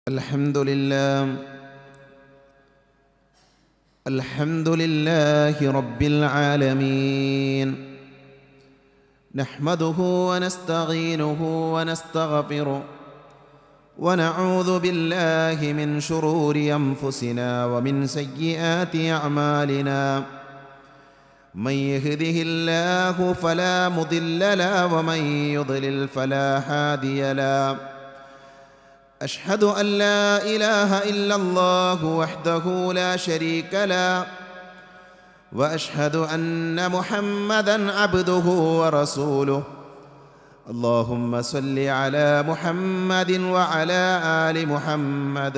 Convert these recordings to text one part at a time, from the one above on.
الحمد لله رب العالمين نحمده ونستعينه ونستغفره ونعوذ بالله من شرور أنفسنا ومن سيئات أعمالنا من يهده الله فلا مضل له ومن يضلل فلا هادي له أشهد أن لا إله إلا الله وحده لا شريك له وأشهد أن محمدًا عبده ورسوله اللهم صل على محمد وعلى آل محمد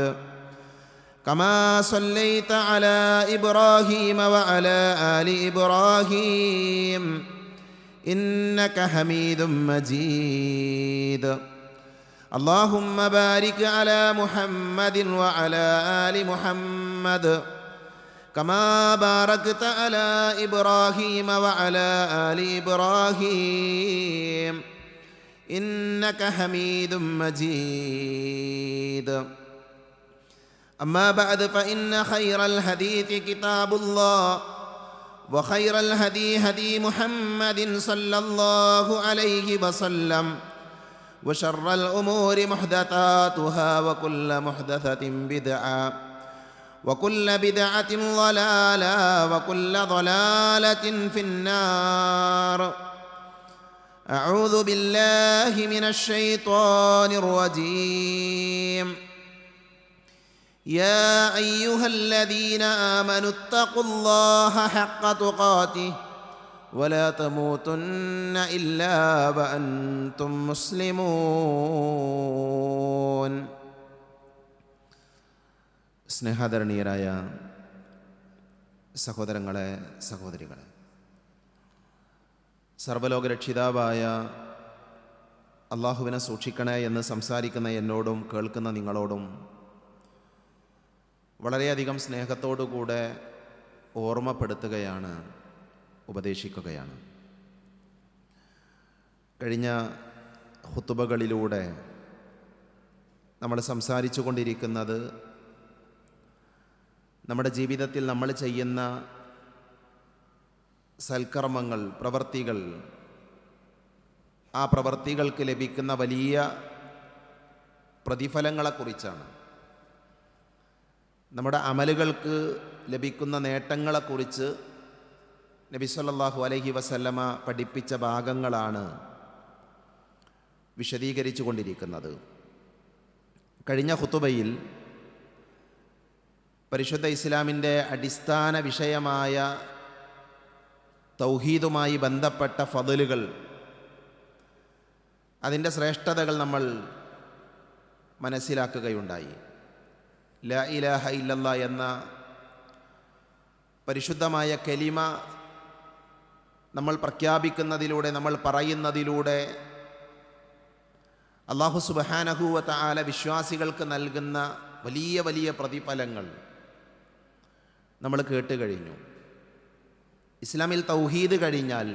كما صليت على إبراهيم وعلى آل إبراهيم إنك حميد مجيد اللهم بارك على محمد وعلى آل محمد كما باركت على إبراهيم وعلى آل إبراهيم إنك حميد مجيد أما بعد فإن خير الحديث كتاب الله وخير الهدي هدي محمد صلى الله عليه وسلم وشر الأمور محدثاتها وكل محدثة بدعة وكل بدعة ضلالة وكل ضلالة في النار أعوذ بالله من الشيطان الرجيم يا أيها الذين آمنوا اتقوا الله حق تقاته ولا تموتن إلا وأنتم مسلمون. സ്നേഹാദരണീയരായ സഹോദരങ്ങളെ, സഹോദരികളെ, സർവ്വലോകരക്ഷിതാവായ അള്ളാഹുവിനെ സൂക്ഷിക്കണേ എന്ന് സംസാരിക്കുന്ന എന്നോടും കേൾക്കുന്ന നിങ്ങളോടും വളരെയധികം സ്നേഹത്തോടുകൂടെ ഓർമ്മപ്പെടുത്തുകയാണ്, ഉപദേശിക്കുകയാണ്. കഴിഞ്ഞ ഖുതുബകളിലൂടെ നമ്മൾ സംസാരിച്ചു കൊണ്ടിരിക്കുന്നത് നമ്മുടെ ജീവിതത്തിൽ നമ്മൾ ചെയ്യുന്ന സൽക്കർമ്മങ്ങൾ, പ്രവൃത്തികൾ, ആ പ്രവൃത്തികൾക്ക് ലഭിക്കുന്ന വലിയ പ്രതിഫലങ്ങളെക്കുറിച്ചാണ്. നമ്മുടെ അമലുകൾക്ക് ലഭിക്കുന്ന നേട്ടങ്ങളെക്കുറിച്ച് നബി സല്ലല്ലാഹു അലൈഹി വസല്ലമ പഠിപ്പിച്ച ഭാഗങ്ങളാണ് വിശദീകരിച്ചു കൊണ്ടിരിക്കുന്നത്. കഴിഞ്ഞ ഖുതുബയിൽ പരിശുദ്ധ ഇസ്ലാമിൻ്റെ അടിസ്ഥാന വിഷയമായ തൗഹീദുമായി ബന്ധപ്പെട്ട ഫضലുകൾ, അതിൻ്റെ ശ്രേഷ്ഠതകൾ നമ്മൾ മനസ്സിലാക്കുകയുണ്ടായി. ലാ ഇലാഹ ഇല്ലല്ലാ എന്ന പരിശുദ്ധമായ കലിമ നമ്മൾ പ്രഖ്യാപിക്കുന്നതിലൂടെ, നമ്മൾ പറയുന്നതിലൂടെ അല്ലാഹു സുബ്ഹാനഹു വ തആല വിശ്വാസികൾക്ക് നൽകുന്ന വലിയ വലിയ പ്രതിഫലങ്ങൾ നമ്മൾ കേട്ട് കഴിഞ്ഞു. ഇസ്ലാമിൽ തൗഹീദ് കഴിഞ്ഞാൽ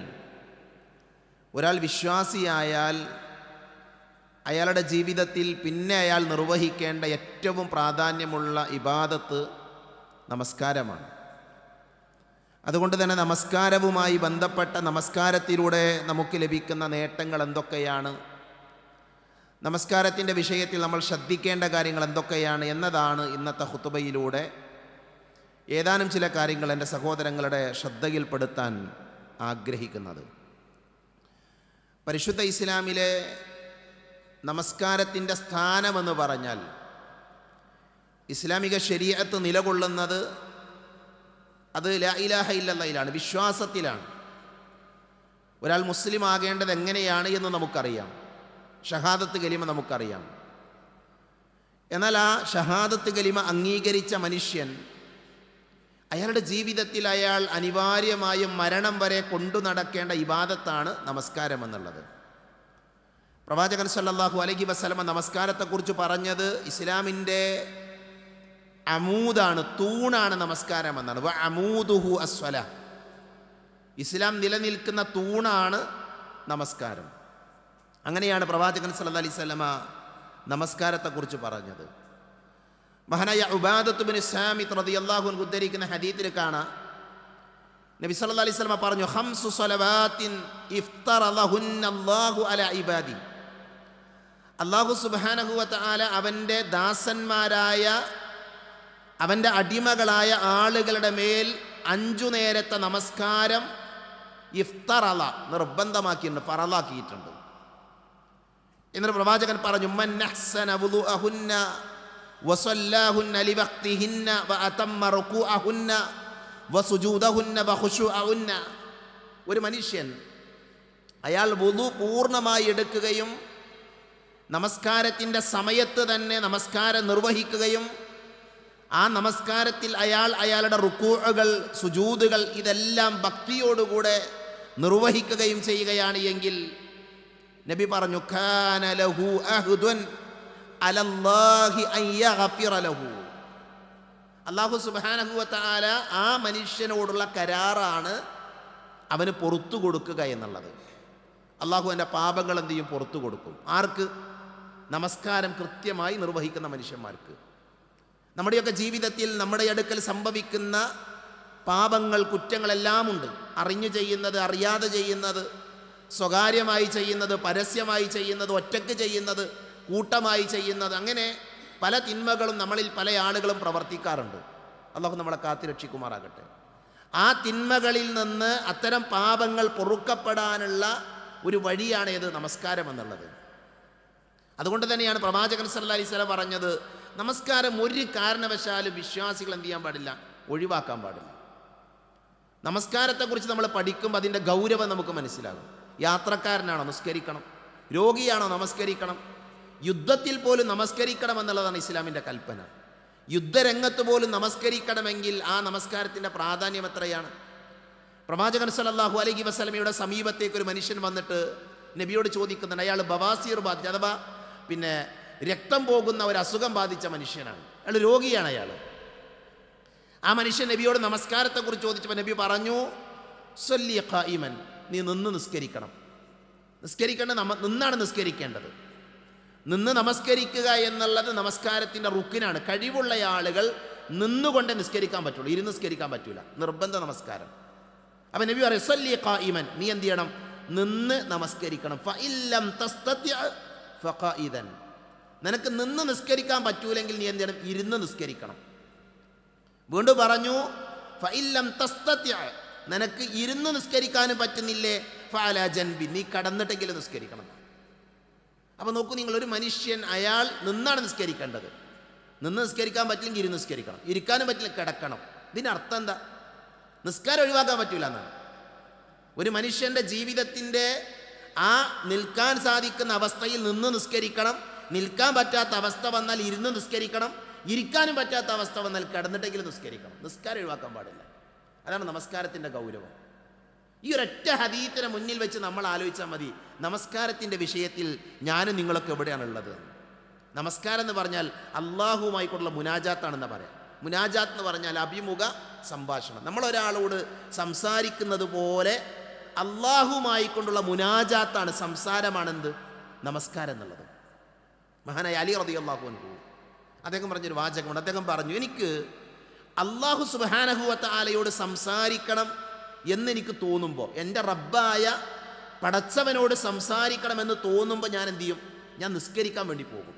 ഒരാൾ വിശ്വാസിയായാൽ അയാളുടെ ജീവിതത്തിൽ പിന്നെ അയാൾ നിർവഹിക്കേണ്ട ഏറ്റവും പ്രാധാന്യമുള്ള ഇബാദത്ത് നമസ്കാരമാണ്. അതുകൊണ്ട് തന്നെ നമസ്കാരവുമായി ബന്ധപ്പെട്ട, നമസ്കാരത്തിലൂടെ നമുക്ക് ലഭിക്കുന്ന നേട്ടങ്ങൾ എന്തൊക്കെയാണ്, നമസ്കാരത്തിൻ്റെ വിഷയത്തിൽ നമ്മൾ ശ്രദ്ധിക്കേണ്ട കാര്യങ്ങൾ എന്തൊക്കെയാണ് എന്നതാണ് ഇന്നത്തെ ഖുതുബയിലൂടെ ഏതാനും ചില കാര്യങ്ങൾ എൻ്റെ സഹോദരങ്ങളുടെ ശ്രദ്ധയിൽപ്പെടുത്താൻ ആഗ്രഹിക്കുന്നത്. പരിശുദ്ധ ഇസ്ലാമിലെ നമസ്കാരത്തിൻ്റെ സ്ഥാനമെന്ന് പറഞ്ഞാൽ, ഇസ്ലാമിക ശരീഅത്ത് നിലകൊള്ളുന്നത് അത് ലാ ഇലാഹ ഇല്ലല്ലാഹിലാണ്, വിശ്വാസത്തിലാണ്. ഒരാൾ മുസ്ലിം ആകേണ്ടത് എങ്ങനെയാണ് എന്ന് നമുക്കറിയാം, ഷഹാദത്ത് കലിമ നമുക്കറിയാം. എന്നാൽ ആ ഷഹാദത്ത് കലിമ അംഗീകരിച്ച മനുഷ്യൻ അയാളുടെ ജീവിതത്തിൽ അയാൾ അനിവാര്യമായും മരണം വരെ കൊണ്ടു നടക്കേണ്ട ഇബാദത്താണ് നമസ്കാരം എന്നുള്ളത്. പ്രവാചകൻ സല്ലല്ലാഹു അലൈഹി വസല്ലമ നമസ്കാരത്തെക്കുറിച്ച് പറഞ്ഞത് ഇസ്ലാമിൻ്റെ അമൂദാണ്, തൂണാണ് നമസ്കാരം എന്നാണ്. വ അമൂദുഹു അസ്വല, ഇസ്ലാം നിലനിൽക്കുന്ന തൂണാണ് നമസ്കാരം. അങ്ങനെയാണ് പ്രവാചകൻ സല്ലല്ലാഹു അലൈഹി വസല്ലമ നമസ്കാരത്തെക്കുറിച്ച് പറഞ്ഞത്. മഹാനായ ഉബാദത്ത് ബിൻ സാമിത്ത് റളിയല്ലാഹു അൻഹു ഉദ്ധരിക്കുന്ന ഹദീസിൽ കാണാം, നബി സല്ലല്ലാഹു അലൈഹി വസല്ലം പറഞ്ഞു, ഖംസു സ്വലവാത്തിൻ ഇഫ്തറലഹുന്ന അല്ലാഹു അലാ ഇബാദി. അല്ലാഹു സുബ്ഹാനഹു വ തആല അവൻ്റെ ദാസന്മാരായ അവൻ്റെ അടിമകളായ ആളുകളുടെ മേൽ 5 നേരത്തെ നമസ്കാരം ഇഫ്തറല നിർബന്ധമാക്കിയിട്ടുണ്ട്, ഫറലാക്കിയിട്ടുണ്ട്. എന്നിട്ട് പ്രവാചകൻ പറഞ്ഞു, മൻ അഹ്സന വുളുഅഹുന്ന വസല്ലാഹുന്ന ലിവഖ്തിഹിന്ന വഅതമ്മ റുകൂഅഹുന്ന വസുജൂദഹുന്ന വഖുശൂഅഹുന്ന. ഒരു മനുഷ്യൻ അയാൾ വുളു പൂർണ്ണമായി എടുക്കുകയും നമസ്കാരത്തിൻ്റെ സമയത്ത് തന്നെ നമസ്കാരം നിർവഹിക്കുകയും ആ നമസ്കാരത്തിൽ അയാളുടെ റുകൂഅകൾ, സുജൂദുകൾ ഇതെല്ലാം ഭക്തിയോടുകൂടെ നിർവഹിക്കുകയും ചെയ്യുകയാണ് എങ്കിൽ നബി പറഞ്ഞു, കാന ലഹു അഹ്ദുൻ അലല്ലാഹി അൻ യഗ്ഫിറ ലഹു. അല്ലാഹു സുബ്ഹാനഹു വ തആല ആ മനുഷ്യനോടുള്ള കരാറാണ് അവന് പുറത്തു കൊടുക്കുക എന്നുള്ളത്. അല്ലാഹു എൻ്റെ പാപങ്ങൾ എന്ത് ചെയ്യും? പുറത്തു കൊടുക്കും. ആർക്ക്? നമസ്കാരം കൃത്യമായി നിർവഹിക്കുന്ന മനുഷ്യന്മാർക്ക്. നമ്മുടെയൊക്കെ ജീവിതത്തിൽ നമ്മുടെ അടുക്കൽ സംഭവിക്കുന്ന പാപങ്ങൾ, കുറ്റങ്ങളെല്ലാം ഉണ്ട്. അറിഞ്ഞു ചെയ്യുന്നത്, അറിയാതെ ചെയ്യുന്നത്, സ്വകാര്യമായി ചെയ്യുന്നത്, പരസ്യമായി ചെയ്യുന്നത്, ഒറ്റയ്ക്ക് ചെയ്യുന്നത്, കൂട്ടമായി ചെയ്യുന്നത്, അങ്ങനെ പല തിന്മകളും നമ്മളിൽ പല ആളുകളും പ്രവർത്തിക്കാറുണ്ട്. അല്ലാഹു നമ്മളെ കാത്തുരക്ഷിക്കുമാറാകട്ടെ. ആ തിന്മകളിൽ നിന്ന്, അത്തരം പാപങ്ങൾ പൊറുക്കപ്പെടാനുള്ള ഒരു വഴിയാണ് ഏത്? നമസ്കാരം എന്നുള്ളത്. അതുകൊണ്ട് തന്നെയാണ് പ്രവാചകൻ സല്ലല്ലാഹു അലൈഹി വസല്ലം പറഞ്ഞത്, നമസ്കാരം ഒരു കാരണവശാലും വിശ്വാസികൾ എന്ത് ചെയ്യാൻ പാടില്ല? ഒഴിവാക്കാൻ പാടില്ല. നമസ്കാരത്തെക്കുറിച്ച് നമ്മൾ പഠിക്കുമ്പോൾ അതിൻ്റെ ഗൗരവം നമുക്ക് മനസ്സിലാകും. യാത്രക്കാരനാണോ? നമസ്കരിക്കണം. രോഗിയാണോ? നമസ്കരിക്കണം. യുദ്ധത്തിൽ പോലും നമസ്കരിക്കണം എന്നുള്ളതാണ് ഇസ്ലാമിൻ്റെ കൽപ്പന. യുദ്ധരംഗത്ത് പോലും നമസ്കരിക്കണമെങ്കിൽ ആ നമസ്കാരത്തിൻ്റെ പ്രാധാന്യം എത്രയാണ്? പ്രവാചകൻ സല്ലല്ലാഹു അലൈഹി വസല്ലമയുടെ സമീപത്തേക്ക് ഒരു മനുഷ്യൻ വന്നിട്ട് നബിയോട് ചോദിക്കുന്നുണ്ട്. അയാൾ ബവാസീർ ബാധിച്ച, അഥവാ രക്തം പോകുന്ന ഒരു അസുഖം ബാധിച്ച മനുഷ്യനാണ്. അയാൾ രോഗിയാണ്. ആ മനുഷ്യൻ നബിയോട് നമസ്കാരത്തെക്കുറിച്ച് ചോദിച്ചപ്പോൾ നബി പറഞ്ഞു, സ്വല്ലി ഖായിമൻ, നീ നിന്ന് നിസ്കരിക്കണം. നിന്നാണ് നിസ്കരിക്കേണ്ടത്. നിന്ന് നമസ്കരിക്കുക എന്നുള്ളത് നമസ്കാരത്തിൻ്റെ റുക്കിനാണ്. കഴിവുള്ള ആളുകൾ നിന്നുകൊണ്ട് നിസ്കരിക്കാൻ പറ്റുള്ളൂ, ഇരുന്ന് നിസ്കരിക്കാൻ പറ്റൂല. നിർബന്ധ നമസ്കാരം. അപ്പം നബി പറയും, സ്വല്ലി ഖായിമൻ, നീ എന്ത് ചെയ്യണം? നിന്ന് നമസ്കരിക്കണം. ഫഇല്ലം തസ്തതി ഫഖായിദൻ, നിനക്ക് നിന്ന് നിസ്കരിക്കാൻ പറ്റൂലെങ്കിൽ നീ എന്ത് ചെയ്യണം? ഇരുന്ന് നിസ്കരിക്കണം. വീണ്ടും പറഞ്ഞു, ഫഇല്ലം തസ്തതി, നിനക്ക് ഇരുന്ന് നിസ്കരിക്കാനും പറ്റുന്നില്ലേ, ഫഅലാ ജൻബി, നീ കടന്നിട്ടെങ്കിലും നിസ്കരിക്കണം. അപ്പോൾ നോക്കൂ നിങ്ങൾ, ഒരു മനുഷ്യൻ അയാൾ നിന്നാണ് നിസ്കരിക്കേണ്ടത്. നിന്ന് നിസ്കരിക്കാൻ പറ്റില്ലെങ്കിൽ ഇരുന്ന് നിസ്കരിക്കണം. ഇരിക്കാനും പറ്റില്ല, കിടക്കണം. ഇതിനർത്ഥം എന്താ? നിസ്കാരം ഒഴിവാക്കാൻ പറ്റൂല എന്നാണ്. ഒരു മനുഷ്യൻ്റെ ജീവിതത്തിൻ്റെ ആ നിൽക്കാൻ സാധിക്കുന്ന അവസ്ഥയിൽ നിന്ന് നിസ്കരിക്കണം. നിൽക്കാൻ പറ്റാത്ത അവസ്ഥ വന്നാൽ ഇരുന്ന് നിസ്കരിക്കണം. ഇരിക്കാനും പറ്റാത്ത അവസ്ഥ വന്നാൽ കിടന്നിട്ടെങ്കിലും നിസ്കരിക്കണം. നിസ്കാരം ഒഴിവാക്കാൻ പാടില്ല. അതാണ് നമസ്കാരത്തിൻ്റെ ഗൗരവം. ഈ ഒരൊറ്റ ഹദീസിനെ മുന്നിൽ വെച്ച് നമ്മൾ ആലോചിച്ചാൽ മതി, നമസ്കാരത്തിൻ്റെ വിഷയത്തിൽ ഞാനും നിങ്ങളൊക്കെ എവിടെയാണുള്ളത്. നമസ്കാരം എന്ന് പറഞ്ഞാൽ അള്ളാഹുമായിക്കൊണ്ടുള്ള മുനാജാത്താണെന്ന് പറയാം. മുനാജാത്ത് എന്ന് പറഞ്ഞാൽ അഭിമുഖ സംഭാഷണം. നമ്മളൊരാളോട് സംസാരിക്കുന്നത് പോലെ അള്ളാഹുമായിക്കൊണ്ടുള്ള മുനാജാത്താണ്, സംസാരമാണെന്ത്? നമസ്കാരം എന്നുള്ളത്. മഹാനായ അലി റളിയല്ലാഹു അൻഹു അദ്ദേഹം പറഞ്ഞൊരു വാചകമുണ്ട്. അദ്ദേഹം പറഞ്ഞു, എനിക്ക് അള്ളാഹു സുബ്ഹാനഹു വ തആലയോട് സംസാരിക്കണം എന്നെനിക്ക് തോന്നുമ്പോൾ, എൻ്റെ റബ്ബായ പടച്ചവനോട് സംസാരിക്കണമെന്ന് തോന്നുമ്പോൾ ഞാൻ എന്ത് ചെയ്യും? ഞാൻ നിസ്കരിക്കാൻ വേണ്ടി പോകും.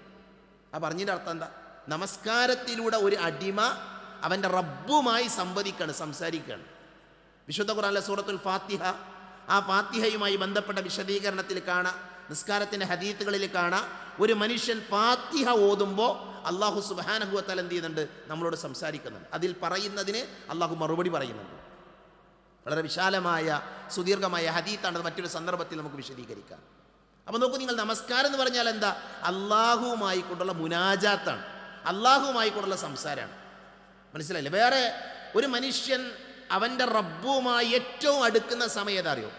ആ പറഞ്ഞതിൻ്റെ അർത്ഥം എന്താ? നമസ്കാരത്തിലൂടെ ഒരു അടിമ അവൻ്റെ റബ്ബുമായി സംസാരിക്കുകയാണ്. വിശുദ്ധ ഖുർആനിലെ സൂറത്തുൽ ഫാത്തിഹ, ആ ഫാത്തിഹയുമായി ബന്ധപ്പെട്ട വിശദീകരണത്തിൽ കാണാം, നിസ്കാരത്തിൻ്റെ ഹദീത്തുകളിൽ കാണാം, ഒരു മനുഷ്യൻ ഫാത്തിഹ ഓതുമ്പോൾ അള്ളാഹു സുബ്ഹാനഹു വ തആല എന്ത് ചെയ്യുന്നുണ്ട്? നമ്മളോട് സംസാരിക്കുന്നുണ്ട്. അതിൽ പറയുന്നതിന് അള്ളാഹു മറുപടി പറയുന്നുണ്ട്. വളരെ വിശാലമായ സുദീർഘമായ ഹദീത്താണ്. മറ്റൊരു സന്ദർഭത്തിൽ നമുക്ക് വിശദീകരിക്കാം. അപ്പോൾ നോക്കൂ നിങ്ങൾ, നമസ്കാരം എന്ന് പറഞ്ഞാൽ എന്താ? അള്ളാഹുമായി കൊണ്ടുള്ള മുനാജാത്താണ്, അള്ളാഹുമായി കൊണ്ടുള്ള സംസാരമാണ്. മനസ്സിലായില്ലേ? വേറെ ഒരു മനുഷ്യൻ അവൻ്റെ റബ്ബുമായി ഏറ്റവും അടുക്കുന്ന സമയം ഏതാ അറിയോ?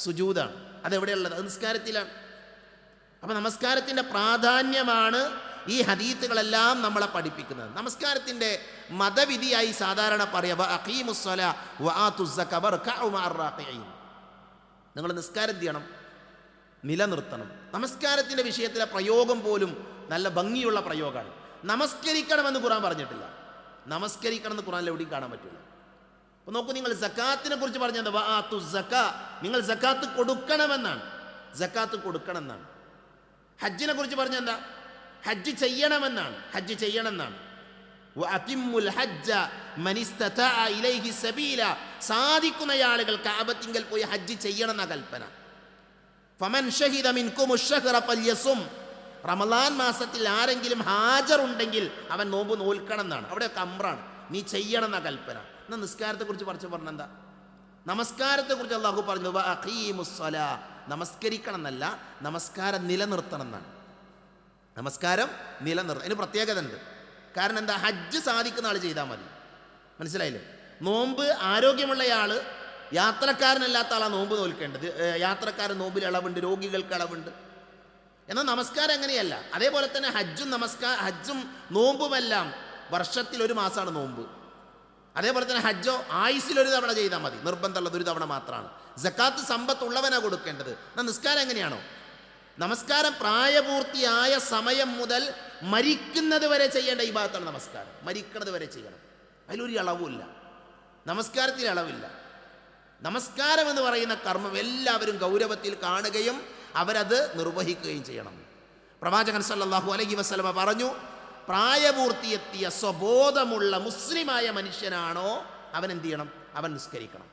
സുജൂദാണ്. അതെവിടെയുള്ളത്? അത് നിസ്കാരത്തിലാണ്. അപ്പോൾ നമസ്കാരത്തിൻ്റെ പ്രാധാന്യമാണ് ഈ ഹദീത്തുകളെല്ലാം നമ്മളെ പഠിപ്പിക്കുന്നത്. നമസ്കാരത്തിൻ്റെ മതവിധിയായി സാധാരണ പറയാ, നിങ്ങൾ നിസ്കാരം ചെയ്യണം, നിലനിർത്തണം. നമസ്കാരത്തിൻ്റെ വിഷയത്തിലെ പ്രയോഗം പോലും നല്ല ഭംഗിയുള്ള പ്രയോഗമാണ്. നമസ്കരിക്കണമെന്ന് ഖുർആൻ പറഞ്ഞിട്ടില്ല. നമസ്കരിക്കണമെന്ന് ഖുർആനിൽ എവിടെയും കാണാൻ പറ്റില്ല. അപ്പോൾ നോക്കൂ, നിങ്ങൾ സക്കാത്തിനെ കുറിച്ച് പറഞ്ഞത് വആതു സക്കാ, നിങ്ങൾ സക്കാത്ത് കൊടുക്കണമെന്നാണ്. സക്കാത്ത് കൊടുക്കണം എന്നാണ്. ഹജ്ജിനെ കുറിച്ച് പറഞ്ഞെന്താ? ഹജ്ജ് ചെയ്യണമെന്നാണ്. ഹജ്ജ് ചെയ്യണമെന്നാണ്. വഅതിമ്മുൽ ഹജ്ജ മനിസ്തതഅ ഇലൈഹി സബീല, സാധിക്കുന്ന ആളുകൾ കഅബത്തിങ്കൽ പോയി ഹജ്ജ് ചെയ്യണം എന്ന കൽപ്പന. ഫമൻ ഷഹിദ മിൻകുമുശ് ശഹ്റ ഫൽയസും, റമളാൻ മാസത്തിൽ ആരെങ്കിലും ഹാജറുണ്ടെങ്കിൽ അവൻ നോമ്പ് നോൽക്കണം എന്നാണ്. അവിടെ അമ്രാണ്, നീ ചെയ്യണം എന്ന കൽപ്പന. എന്നാൽ നിസ്കാരത്തെക്കുറിച്ച് പറഞ്ഞെന്താ? നമസ്കാരത്തെക്കുറിച്ച് അള്ളാഹു പറഞ്ഞു വഅഖീമുസ്സലാ, നമസ്കരിക്കണം എന്നല്ല, നമസ്കാരം നിലനിർത്തണം എന്നാണ്. നമസ്കാരം നിലനിർത്തണം. അതിന് പ്രത്യേകത ഉണ്ട്. കാരണം എന്താ? ഹജ്ജ് സാധിക്കുന്ന ആൾ ചെയ്താൽ മതി. മനസ്സിലായില്ലേ? നോമ്പ് ആരോഗ്യമുള്ളയാൾ, യാത്രക്കാരനല്ലാത്ത ആളാണ് നോമ്പ് നോൽക്കേണ്ടത്. യാത്രക്കാരൻ നോമ്പിൽ ഇളവുണ്ട്, രോഗികൾക്ക് ഇളവുണ്ട്. എന്നാൽ നമസ്കാരം അങ്ങനെയല്ല. അതേപോലെ തന്നെ ഹജ്ജും നോമ്പുമെല്ലാം വർഷത്തിൽ ഒരു മാസമാണ് നോമ്പ്. അതേപോലെ തന്നെ ഹജ്ജോ ആയുസിലൊരു തവണ ചെയ്താൽ മതി, നിർബന്ധമുള്ളത് ഒരു തവണ മാത്രമാണ്. സക്കാത്ത് സമ്പത്തുള്ളവനാണ് കൊടുക്കേണ്ടത്. എന്നാൽ നിസ്കാരം എങ്ങനെയാണോ? നമസ്കാരം പ്രായപൂർത്തിയായ സമയം മുതൽ മരിക്കുന്നത് വരെ ചെയ്യേണ്ട ഇബാദത്താണ് നമസ്കാരം. മരിക്കുന്നത് വരെ ചെയ്യണം. അതിലൊരു അളവുമില്ല. നമസ്കാരത്തിൽ അളവില്ല. നമസ്കാരം എന്ന് പറയുന്ന കർമ്മം എല്ലാവരും ഗൗരവത്തിൽ കാണുകയും അവരത് നിർവഹിക്കുകയും ചെയ്യണം. പ്രവാചകൻ സല്ലല്ലാഹു അലൈഹി വസല്ലമ പറഞ്ഞു, പ്രായപൂർത്തിയെത്തിയ സ്വബോധമുള്ള മുസ്ലിമായ മനുഷ്യനാണോ അവൻ എന്ത് ചെയ്യണം? അവൻ നിസ്കരിക്കണം.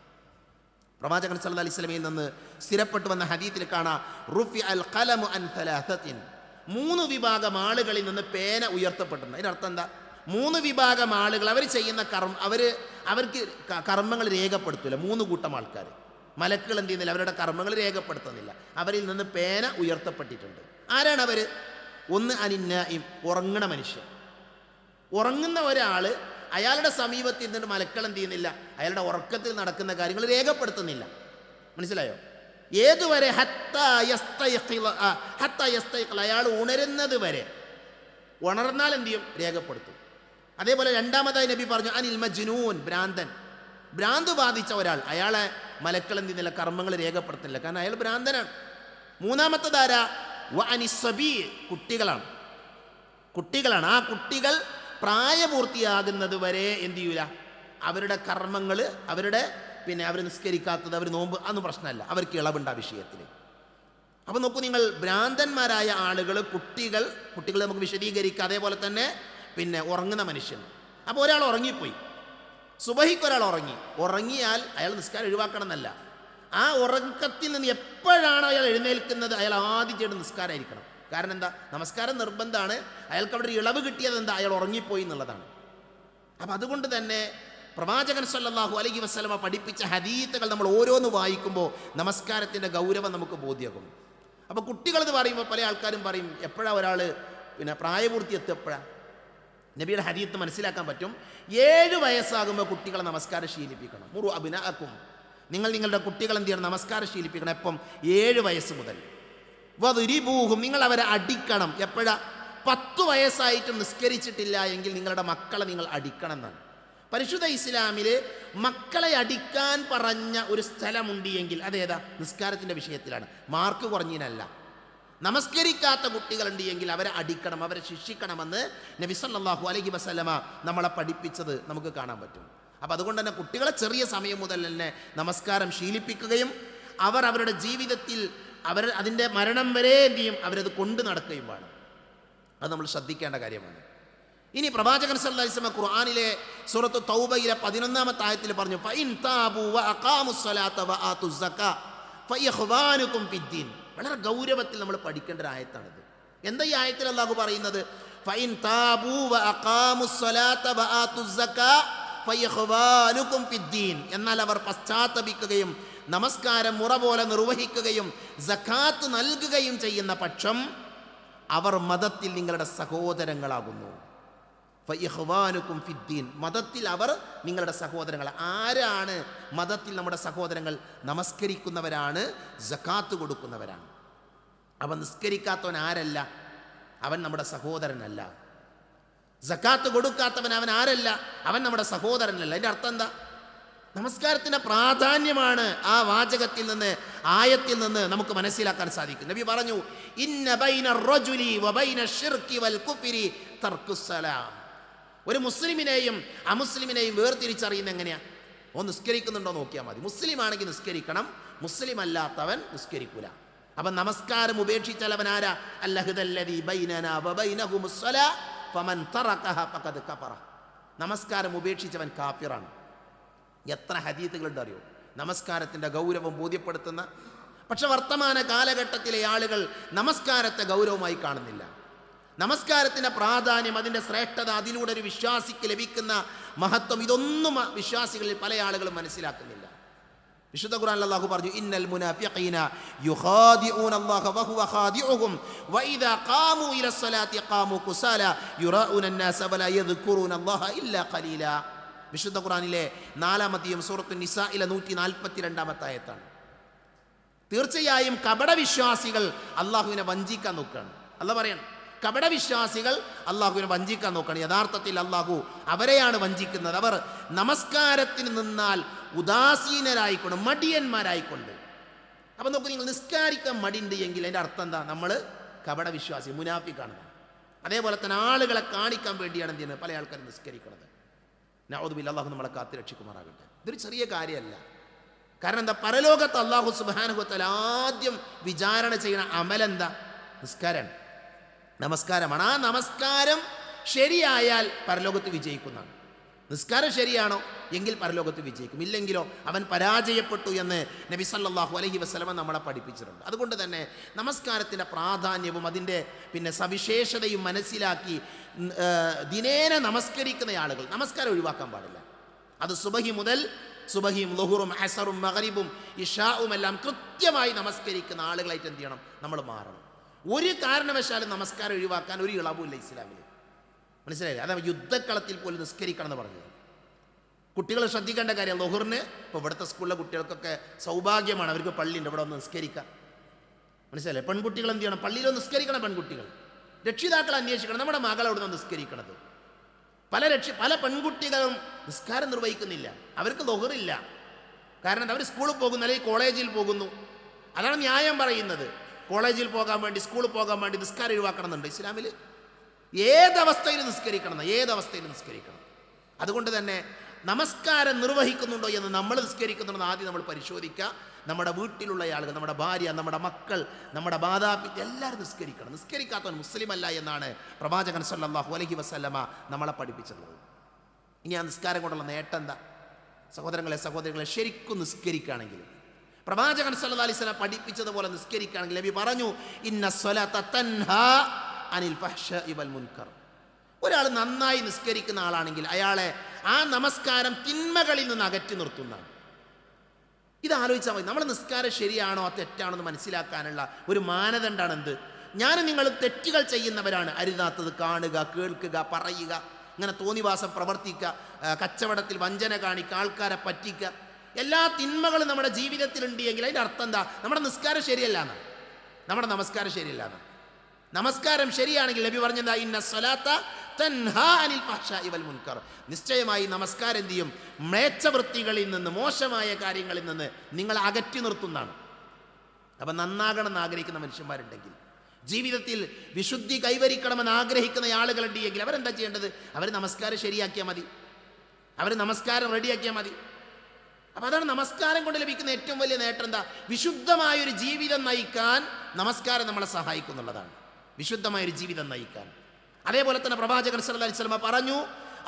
പ്രവാചകൻ സല്ലല്ലാഹു അലൈഹി വസല്ലമയിൽ നിന്ന് സ്ഥിരപ്പെട്ടു വന്ന ഹദീസിൽ കാണാം, റുഫി അൽ ഖലമു അൻ തലാസത്തിൻ, 3 വിഭാഗം ആളുകളിൽ നിന്ന് പേന ഉയർത്തപ്പെട്ടിട്ടുണ്ട്. അതിനർത്ഥം എന്താ? 3 വിഭാഗം ആളുകൾ അവർ ചെയ്യുന്ന അവർക്ക് കർമ്മങ്ങൾ രേഖപ്പെടുത്തില്ല. 3 കൂട്ടം ആൾക്കാർ, മലക്കുകൾ എന്ത് ചെയ്യുന്നില്ല, അവരുടെ കർമ്മങ്ങൾ രേഖപ്പെടുത്തുന്നില്ല. അവരിൽ നിന്ന് പേന ഉയർത്തപ്പെട്ടിട്ടുണ്ട്. ആരാണ് അവർ? ഒന്ന് അനിന്നായിം, ഉറങ്ങണ മനുഷ്യൻ. ഉറങ്ങുന്ന ഒരാൾ, അയാളുടെ സമീപത്തിൽ നിന്നിട്ട് മലക്കൾ എന്ത് ചെയ്യുന്നില്ല, അയാളുടെ ഉറക്കത്തിൽ നടക്കുന്ന കാര്യങ്ങൾ രേഖപ്പെടുത്തുന്നില്ല. മനസ്സിലായോ? ഏതുവരെ? അയാൾ ഉണരുന്നത് വരെ. ഉണർന്നാൽ എന്ത് ചെയ്യും? രേഖപ്പെടുത്തും. അതേപോലെ രണ്ടാമതായി നബി പറഞ്ഞു അനിൽ മജ്നൂൻ, ഭ്രാന്തൻ. ഭ്രാന്ത് ബാധിച്ച ഒരാൾ, അയാളെ മലക്കൾ എന്ത് ചെയ്യുന്നില്ല, കർമ്മങ്ങൾ രേഖപ്പെടുത്തില്ല. കാരണം അയാൾ ഭ്രാന്തനാണ്. മൂന്നാമത്തേതാരാ? വഅനിസ്സബീ, കുട്ടികളാണ്. ആ കുട്ടികൾ പ്രായപൂർത്തിയാകുന്നത് വരെ എന്ത് ചെയ്യൂല, അവരുടെ കർമ്മങ്ങൾ, അവർ നിസ്കരിക്കാത്തത്, അവർ നോമ്പ്, അതൊന്നും പ്രശ്നമല്ല. അവർക്ക് ഇളവുണ്ട് ആ വിഷയത്തിൽ. അപ്പോൾ നോക്കൂ നിങ്ങൾ, ഭ്രാന്തന്മാരായ ആളുകൾ, കുട്ടികൾ നമുക്ക് വിശദീകരിക്കുക. അതേപോലെ തന്നെ ഉറങ്ങുന്ന മനുഷ്യൻ. അപ്പോൾ ഒരാൾ ഉറങ്ങിപ്പോയി, സുബഹിക്ക് ഒരാൾ ഉറങ്ങിയാൽ അയാൾ നിസ്കാരം ഒഴിവാക്കണം എന്നല്ല. ആ ഉറക്കത്തിൽ നിന്ന് എപ്പോഴാണോ അയാൾ എഴുന്നേൽക്കുന്നത് അയാൾ ആദ്യം ചെയ്യേണ്ട നിസ്കാരമായിരിക്കണം. കാരണം എന്താ? നമസ്കാരം നിർബന്ധമാണ്. അയാൾക്ക് അവിടെ ഒരു ഇളവ് കിട്ടിയത് എന്താ? അയാൾ ഉറങ്ങിപ്പോയി എന്നുള്ളതാണ്. അപ്പം അതുകൊണ്ട് തന്നെ പ്രവാചകൻ സല്ലല്ലാഹു അലൈഹി വസല്ലമ പഠിപ്പിച്ച ഹദീത്തുകൾ നമ്മൾ ഓരോന്ന് വായിക്കുമ്പോൾ നമസ്കാരത്തിൻ്റെ ഗൗരവം നമുക്ക് ബോധ്യമാകും. അപ്പോൾ കുട്ടികളെന്ന് പറയുമ്പോൾ പല ആൾക്കാരും പറയും, എപ്പോഴാണ് ഒരാൾ പ്രായപൂർത്തി എത്തിയപ്പോഴാണ്? നബിയുടെ ഹദീത്ത് മനസ്സിലാക്കാൻ പറ്റും. 7 വയസ്സാകുമ്പോൾ കുട്ടികളെ നമസ്കാരം ശീലിപ്പിക്കണം. മുറു അബ്നാഅക്കും, നിങ്ങളുടെ കുട്ടികൾ എന്ത് ചെയ്യണം? നമസ്കാരം ശീലിപ്പിക്കണം. എപ്പം? 7 വയസ്സ് മുതൽ. വദ്രിബൂഹും, നിങ്ങൾ അവരെ അടിക്കണം. എപ്പോഴാ? 10 വയസ്സായിട്ടും നിസ്കരിച്ചിട്ടില്ല എങ്കിൽ നിങ്ങളുടെ മക്കളെ നിങ്ങൾ അടിക്കണം എന്നാണ്. പരിശുദ്ധ ഇസ്ലാമിൽ മക്കളെ അടിക്കാൻ പറഞ്ഞ ഒരു സ്ഥലമുണ്ട് എങ്കിൽ അതേതാ? നിസ്കാരത്തിൻ്റെ വിഷയത്തിലാണ്. മാർക്ക് കുറഞ്ഞതിനല്ല. നമസ്കരിക്കാത്ത കുട്ടികളുണ്ട് എങ്കിൽ അവരെ അടിക്കണം, അവരെ ശിക്ഷിക്കണമെന്ന് നബി സല്ലല്ലാഹു അലൈഹി വസല്ലമ നമ്മളെ പഠിപ്പിച്ചത് നമുക്ക് കാണാൻ പറ്റും. അപ്പം അതുകൊണ്ട് തന്നെ കുട്ടികളെ ചെറിയ സമയം മുതൽ തന്നെ നമസ്കാരം ശീലിപ്പിക്കുകയും അവരുടെ ജീവിതത്തിൽ അതിൻ്റെ മരണം വരെ എന്ത് ചെയ്യും, അവരത് കൊണ്ടു നടക്കുകയും വേണം. അത് നമ്മൾ ശ്രദ്ധിക്കേണ്ട കാര്യമാണ്. ഇനി പ്രവാചകൻ സല്ലല്ലാഹു അലൈഹി വസല്ലം ഖുർആനിലെ സൂറത്ത് തൗബയിലെ 11-ാമത്തെ ആയത്തിൽ പറഞ്ഞു, ഫഇൻ താബു വഅഖാമുസ്സലാത വആതുസ്സകാ ഫഇഖ്വാനുകും ഫിദ്ദീൻ. വളരെ ഗൗരവത്തിൽ നമ്മൾ പഠിക്കേണ്ട ഒരു ആയത്താണിത്. എന്താ ഈ ആയത്തിൽ അല്ലാഹു പറയുന്നത്? ഫഇൻ താബു വഅഖാമുസ്സലാത വആതുസ്സകാ ഫഇഖ്വാനുകും ഫിദ്ദീൻ. എന്നാൽ അവർ പശ്ചാത്തപിക്കുകയും നമസ്കാരം മുറ പോലെ നിർവഹിക്കുകയും സകാത്ത് നൽകുകയും ചെയ്യുന്ന പക്ഷം അവർ മതത്തിൽ നിങ്ങളുടെ സഹോദരങ്ങളാകുന്നു. ഫഇഖ്വാനുകും ഫിദ്ദീൻ, മതത്തിൽ അവർ നിങ്ങളുടെ സഹോദരങ്ങൾ. ആരാണ് മതത്തിൽ നമ്മുടെ സഹോദരങ്ങൾ? നമസ്കരിക്കുന്നവരാണ്, സകാത്ത് കൊടുക്കുന്നവരാണ്. അവൻ നിസ്കരിക്കാത്തവൻ ആരല്ല? അവൻ നമ്മുടെ സഹോദരനല്ല. സകാത്ത് കൊടുക്കാത്തവൻ അവൻ ആരല്ല? അവൻ നമ്മുടെ സഹോദരനല്ല. അതിൻ്റെ അർത്ഥം എന്താ? നമസ്കാരത്തിൻ്റെ പ്രാധാന്യമാണ് ആ വാചകത്തിൽ നിന്ന്, ആയത്തിൽ നിന്ന് നമുക്ക് മനസ്സിലാക്കാൻ സാധിക്കും. നബി പറഞ്ഞു, ഇന്ന ബൈന റജുലി വബൈന ശിർക്കി വൽ കുഫ്രി തർക്കുസ്സലാം. ഒരു മുസ്ലിമിനെയും അമുസ്ലിമിനെയും വേർതിരിച്ചറിയുന്നത് എങ്ങനെയാ? ഓൻ നിസ്കരിക്കുന്നുണ്ടോ നോക്കിയാൽ മതി. മുസ്ലിം ആണെങ്കിൽ നിസ്കരിക്കണം, മുസ്ലിം അല്ലാത്തവൻ നിസ്കരിക്കൂല. അപ്പം നമസ്കാരം ഉപേക്ഷിച്ചാൽ അവൻ ആരാ? അല്ലഹുദല്ലദീ ബൈനനാ വബൈനഹുമുസ്സലാ ഫമൻ തറകഹ ഫഖദ് കഫറ. നമസ്കാരം ഉപേക്ഷിച്ചവൻ കാഫിറാണ്. എത്ര ഹദീസുകളുണ്ട് അറിയോ നമസ്കാരത്തിൻ്റെ ഗൗരവം ബോധ്യപ്പെടുത്തുന്ന. പക്ഷെ വർത്തമാന കാലഘട്ടത്തിലെ ആളുകൾ നമസ്കാരത്തെ ഗൗരവമായി കാണുന്നില്ല. നമസ്കാരത്തിൻ്റെ പ്രാധാന്യം, അതിൻ്റെ ശ്രേഷ്ഠത, അതിലൂടെ ഒരു വിശ്വാസിക്ക് ലഭിക്കുന്ന മഹത്വം, ഇതൊന്നും വിശ്വാസികളിൽ പല ആളുകളും മനസ്സിലാക്കുന്നില്ല. വിശുദ്ധ ഖുർആനിൽ അല്ലാഹു പറഞ്ഞു, ഇന്നൽ മുനാഫിഖീന യുഖാദിഊന അല്ലാഹ വഹുവ ഖാദിഉഹും വഇദാ ഖാമൂ ഇലസ്സലാത്തി ഖാമൂ കുസാല യുറാഊന അന്നാസ വലാ യദ്കുറൂന അല്ലാഹ ഇല്ലാ ഖലീലാ. വിശുദ്ധ ഖുർആനിലെ 4-ാം സൂറത്തുൻ നിസായിലെ 142-ാമത്തെ ആയത്താണ്. തീർച്ചയായും കപടവിശ്വാസികൾ അള്ളാഹുവിനെ വഞ്ചിക്കാൻ നോക്കുകയാണ്. അല്ലാഹു പറയാണ്, കപടവിശ്വാസികൾ അള്ളാഹുവിനെ വഞ്ചിക്കാൻ നോക്കുകയാണ്. യഥാർത്ഥത്തിൽ അള്ളാഹു അവരെയാണ് വഞ്ചിക്കുന്നത്. അവർ നമസ്കാരത്തിന് നിന്നാൽ ഉദാസീനരായിക്കൊണ്ട്, മടിയന്മാരായിക്കൊണ്ട്. അപ്പം നോക്കൂ, നിങ്ങൾ നിസ്കാരിക്കാൻ മടിയുണ്ട് എങ്കിൽ അതിൻ്റെ അർത്ഥം എന്താ? നമ്മൾ കപടവിശ്വാസി, മുനാഫിക്കാണ്. അതേപോലെ തന്നെ ആളുകളെ കാണിക്കാൻ വേണ്ടിയാണ് എന്ത് ചെയ്യുന്നത്? പല ആൾക്കാരും നിസ്കരിക്കുന്നത്. നഊദു ബില്ലാഹ്, അല്ലാഹു നമ്മളെ കാത്ത് രക്ഷിക്കുമാറാകട്ടെ. ഇതൊരു ചെറിയ കാര്യമല്ല. കാരണം എന്താ? പരലോകത്ത് അല്ലാഹു സുബ്ഹാനഹു വ തആല ആദ്യം വിചാരണ ചെയ്യുന്ന അമലെന്താ? നിസ്കാരമാണ്, നമസ്കാരമാണ്. ആ നമസ്കാരം ശരിയായാൽ പരലോകത്ത് വിജയിക്കുന്നതാണ്. നിസ്കാരം ശരിയാണോ എങ്കിൽ പരലോകത്ത് വിജയിക്കും, ഇല്ലെങ്കിലോ അവൻ പരാജയപ്പെട്ടു എന്ന് നബി സല്ലല്ലാഹു അലൈഹി വസല്ലമ നമ്മളെ പഠിപ്പിച്ചിട്ടുണ്ട്. അതുകൊണ്ട് തന്നെ നമസ്കാരത്തിൻ്റെ പ്രാധാന്യവും അതിൻ്റെ സവിശേഷതയും മനസ്സിലാക്കി ദിനേന നമസ്കരിക്കുന്ന ആളുകൾ നമസ്കാരം ഒഴിവാക്കാൻ പാടില്ല. അത് സുബഹി മുതൽ, സുബഹിയും ളുഹുറും അസറും മഗ്രിബും ഇശാഉം എല്ലാം കൃത്യമായി നമസ്കരിക്കുന്ന ആളുകളായിട്ട് എന്ത് ചെയ്യണം? നമ്മൾ മാറണം. ഒരു കാരണവശാലും നമസ്കാരം ഒഴിവാക്കാൻ ഒരു ഇളവുമില്ല ഇസ്ലാമിൽ. മനസ്സിലായില്ലേ? അതാണ് യുദ്ധക്കളത്തിൽ പോലും നിസ്കരിക്കണം എന്ന് പറഞ്ഞത്. കുട്ടികൾ ശ്രദ്ധിക്കേണ്ട കാര്യം, ളുഹുറിന് ഇപ്പോൾ ഇവിടുത്തെ സ്കൂളിലെ കുട്ടികൾക്കൊക്കെ സൗഭാഗ്യമാണ്, അവർക്ക് പള്ളിയുണ്ട്, ഇവിടെ ഒന്ന് നിസ്കരിക്കാം. മനസ്സിലായില്ലേ? പെൺകുട്ടികൾ എന്ത് ചെയ്യണം? പള്ളിയിലൊന്ന് നിസ്കരിക്കണം. പെൺകുട്ടികൾ രക്ഷിതാക്കൾ അന്വേഷിക്കണം, നമ്മുടെ മകൾ അവിടെ നിന്ന് നിസ്കരിക്കണത്. പല പെൺകുട്ടികളും നിസ്കാരം നിർവഹിക്കുന്നില്ല, അവർക്ക് ളുഹുറില്ല. കാരണം അവർ സ്കൂളിൽ പോകുന്നു, അല്ലെങ്കിൽ കോളേജിൽ പോകുന്നു. അതാണ് ന്യായം പറയുന്നത്. കോളേജിൽ പോകാൻ വേണ്ടി, സ്കൂളിൽ പോകാൻ വേണ്ടി നിസ്കാരം ഒഴിവാക്കണം എന്നുണ്ട് ഇസ്ലാമിൽ. ഏതവസ്ഥയിൽ നിസ്കരിക്കണം, ഏതവസ്ഥയിൽ നിസ്കരിക്കണം. അതുകൊണ്ട് തന്നെ നമസ്കാരം നിർവഹിക്കുന്നുണ്ടോ എന്ന്, നമ്മൾ നിസ്കരിക്കുന്നുണ്ടോ ആദ്യം നമ്മൾ പരിശോധിക്കുക. നമ്മുടെ വീട്ടിലുള്ള ആളുകൾ, നമ്മുടെ ഭാര്യ, നമ്മുടെ മക്കൾ, നമ്മുടെ മാതാപിതാക്കൾ എല്ലാവരും നിസ്കരിക്കണം. നിസ്കരിക്കാത്തവൻ മുസ്ലിം അല്ല എന്നാണ് പ്രവാചകൻ സല്ലല്ലാഹു അലൈഹി വസല്ലമ നമ്മളെ പഠിപ്പിച്ചിട്ടുള്ളത്. ഇനി ആ നിസ്കാരം കൊണ്ടുള്ള നേട്ടം എന്താ? സഹോദരങ്ങളെ ശരിക്കും നിസ്കരിക്കുകയാണെങ്കിൽ, പ്രവാചകൻ സല്ലല്ലാഹു അലൈഹി വസല്ലം പഠിപ്പിച്ചതുപോലെ നിസ്കരിക്കുകയാണെങ്കിൽ, നബി പറഞ്ഞു, ഇന്ന സ്വലാത്ത തൻഹാ അനിൽ ഫഹ്ശാഇ വൽ മുൻകർ. ഒരാൾ നന്നായി നിസ്കരിക്കുന്ന ആളാണെങ്കിൽ അയാളെ ആ നമസ്കാരം തിന്മകളിൽ നിന്ന് അകറ്റി നിർത്തുന്നതാണ്. ഇത് ആലോചിച്ചാൽ മതി. നമ്മുടെ നിസ്കാരം ശരിയാണോ തെറ്റാണോ എന്ന് മനസ്സിലാക്കാനുള്ള ഒരു മാനദണ്ഡമാണ് എന്ത്? ഞാനും നിങ്ങൾ തെറ്റുകൾ ചെയ്യുന്നവരാണ്. അരുതാത്തത് കാണുക, കേൾക്കുക, പറയുക, ഇങ്ങനെ തോന്നിവാസം പ്രവർത്തിക്കുക, കച്ചവടത്തിൽ വഞ്ചന കാണിക്കുക, ആൾക്കാരെ പറ്റിക്കുക, എല്ലാ തിന്മകളും നമ്മുടെ ജീവിതത്തിലുണ്ട് എങ്കിൽ അതിൻ്റെ അർത്ഥം എന്താ? നമ്മുടെ നിസ്കാരം ശരിയല്ല എന്നാണ്. നമ്മുടെ നമസ്കാരം ശരിയല്ല എന്നാണ്. നമസ്കാരം ശരിയാണെങ്കിൽ നബി പറഞ്ഞതാ, ഇന്ന സ്വലാത്ത തൻഹാ അനിൽ ഫഹ്ശാഇ വൽ മുൻകർ. നിശ്ചയമായി നമസ്കാരം എന്ത് ചെയ്യും? മ്ലേച്ഛവൃത്തികളിൽ നിന്ന്, മോശമായ കാര്യങ്ങളിൽ നിന്ന് നിങ്ങൾ അകറ്റി നിർത്തുന്നതാണ്. അപ്പം നന്നാകണം എന്ന് ആഗ്രഹിക്കുന്ന മനുഷ്യന്മാരുണ്ടെങ്കിൽ, ജീവിതത്തിൽ വിശുദ്ധി കൈവരിക്കണമെന്ന് ആഗ്രഹിക്കുന്ന ആളുകളുണ്ട് എങ്കിൽ അവരെന്താ ചെയ്യേണ്ടത്? അവർ നമസ്കാരം ശരിയാക്കിയാൽ മതി, അവർ നമസ്കാരം റെഡിയാക്കിയാൽ മതി. അപ്പം അതാണ് നമസ്കാരം കൊണ്ട് ലഭിക്കുന്ന ഏറ്റവും വലിയ നേട്ടം. എന്താ? വിശുദ്ധമായൊരു ജീവിതം നയിക്കാൻ നമസ്കാരം നമ്മളെ സഹായിക്കുന്നുള്ളതാണ്. വിശുദ്ധമായൊരു ജീവിതം നയിക്കാൻ. അതേപോലെ തന്നെ പ്രവാചകൻ സല്ലല്ലാഹു അലൈഹി വസല്ലം പറഞ്ഞു,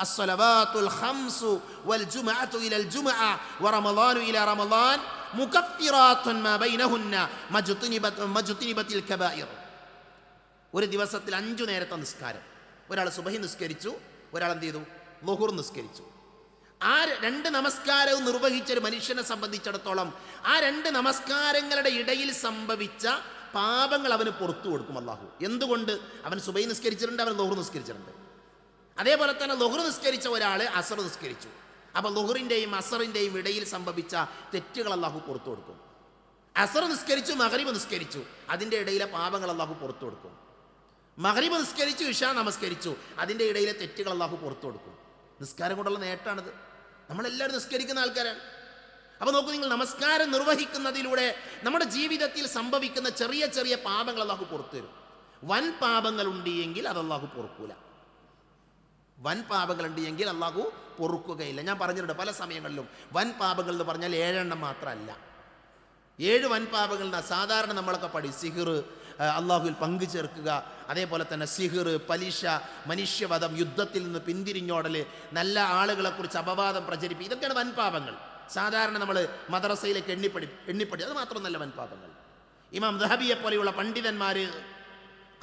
അസ്സലവാത്തുൽ ഖംസു വൽ ജുമുഅതു ഇലൽ ജുമുഅ വറമളാനു ഇലാ റമളാൻ മുകഫിറാത്തുൻ മാ ബൈനഹുന്ന മജ്തുനിബത്തിൽ കബായിർ. ഒരു ദിവസത്തിൽ 5 നേരത്തെ നിസ്കാരം. ഒരാൾ സുബഹി നിസ്കരിച്ചു, ഒരാൾ എന്ത് ചെയ്തു? ളുഹുർ നിസ്കരിച്ചു. ആ 2 നമസ്കാരവും നിർവഹിച്ചൊരു മനുഷ്യനെ സംബന്ധിച്ചിടത്തോളം ആ 2 നമസ്കാരങ്ങളുടെ ഇടയിൽ സംഭവിച്ച പാപങ്ങൾ അവന് പുറത്തു കൊടുക്കും അല്ലാഹു. എന്തുകൊണ്ട്? അവൻ സുബഹി നിസ്കരിച്ചിട്ടുണ്ട്, അവൻ ളുഹുർ നിസ്കരിച്ചിട്ടുണ്ട്. അതേപോലെ തന്നെ ളുഹുർ നിസ്കരിച്ച ഒരാൾ അസർ നിസ്കരിച്ചു. അപ്പോൾ ളുഹുറിൻ്റെയും അസറിൻ്റെയും ഇടയിൽ സംഭവിച്ച തെറ്റുകൾ അല്ലാഹു പുറത്തു കൊടുക്കും. അസർ നിസ്കരിച്ചു, മഗ്രിബ് നിസ്കരിച്ചു, അതിൻ്റെ ഇടയിലെ പാപങ്ങൾ അല്ലാഹു പുറത്തു കൊടുക്കും. മഗ്രിബ് നിസ്കരിച്ചു, ഇശാ നമസ്കരിച്ചു, അതിൻ്റെ ഇടയിലെ തെറ്റുകൾ അല്ലാഹു പുറത്തു കൊടുക്കും. നിസ്കാരം കൊണ്ടുള്ള നേട്ടമാണിത്. നമ്മളെല്ലാവരും നിസ്കരിക്കുന്ന ആൾക്കാരാണ്. അപ്പോൾ നോക്കൂ നിങ്ങൾ, നമസ്കാരം നിർവഹിക്കുന്നതിലൂടെ നമ്മുടെ ജീവിതത്തിൽ സംഭവിക്കുന്ന ചെറിയ ചെറിയ പാപങ്ങൾ അല്ലാഹു പുറത്തു തരും. വൻ പാപങ്ങളുണ്ട് എങ്കിൽ അത് അല്ലാഹു പൊറുക്കൂല. വൻ പാപങ്ങളുണ്ട് എങ്കിൽ അല്ലാഹു പൊറുക്കുകയില്ല. ഞാൻ പറഞ്ഞിട്ടുണ്ട് പല സമയങ്ങളിലും, വൻ പാപങ്ങൾ എന്ന് പറഞ്ഞാൽ 7 എണ്ണം മാത്രമല്ല. 7 വൻ പാപങ്ങൾ സാധാരണ നമ്മളൊക്കെ പഠിക്കും. സിഹിർ, അള്ളാഹുവിൽ പങ്കു ചേർക്കുക, അതേപോലെ തന്നെ സിഹിർ, പലിശ, മനുഷ്യവധം, യുദ്ധത്തിൽ നിന്ന് പിന്തിരിഞ്ഞോടൽ, നല്ല ആളുകളെക്കുറിച്ച് അപവാദം പ്രചരിപ്പിക്കുക, ഇതൊക്കെയാണ് വൻ പാപങ്ങൾ. സാധാരണ നമ്മൾ മദ്രസയിലേക്ക് എണ്ണിപ്പടി അത് മാത്രമൊന്നല്ല വൻ പാപങ്ങൾ. ഇമാം ദഹബിയെ പോലെയുള്ള പണ്ഡിതന്മാർ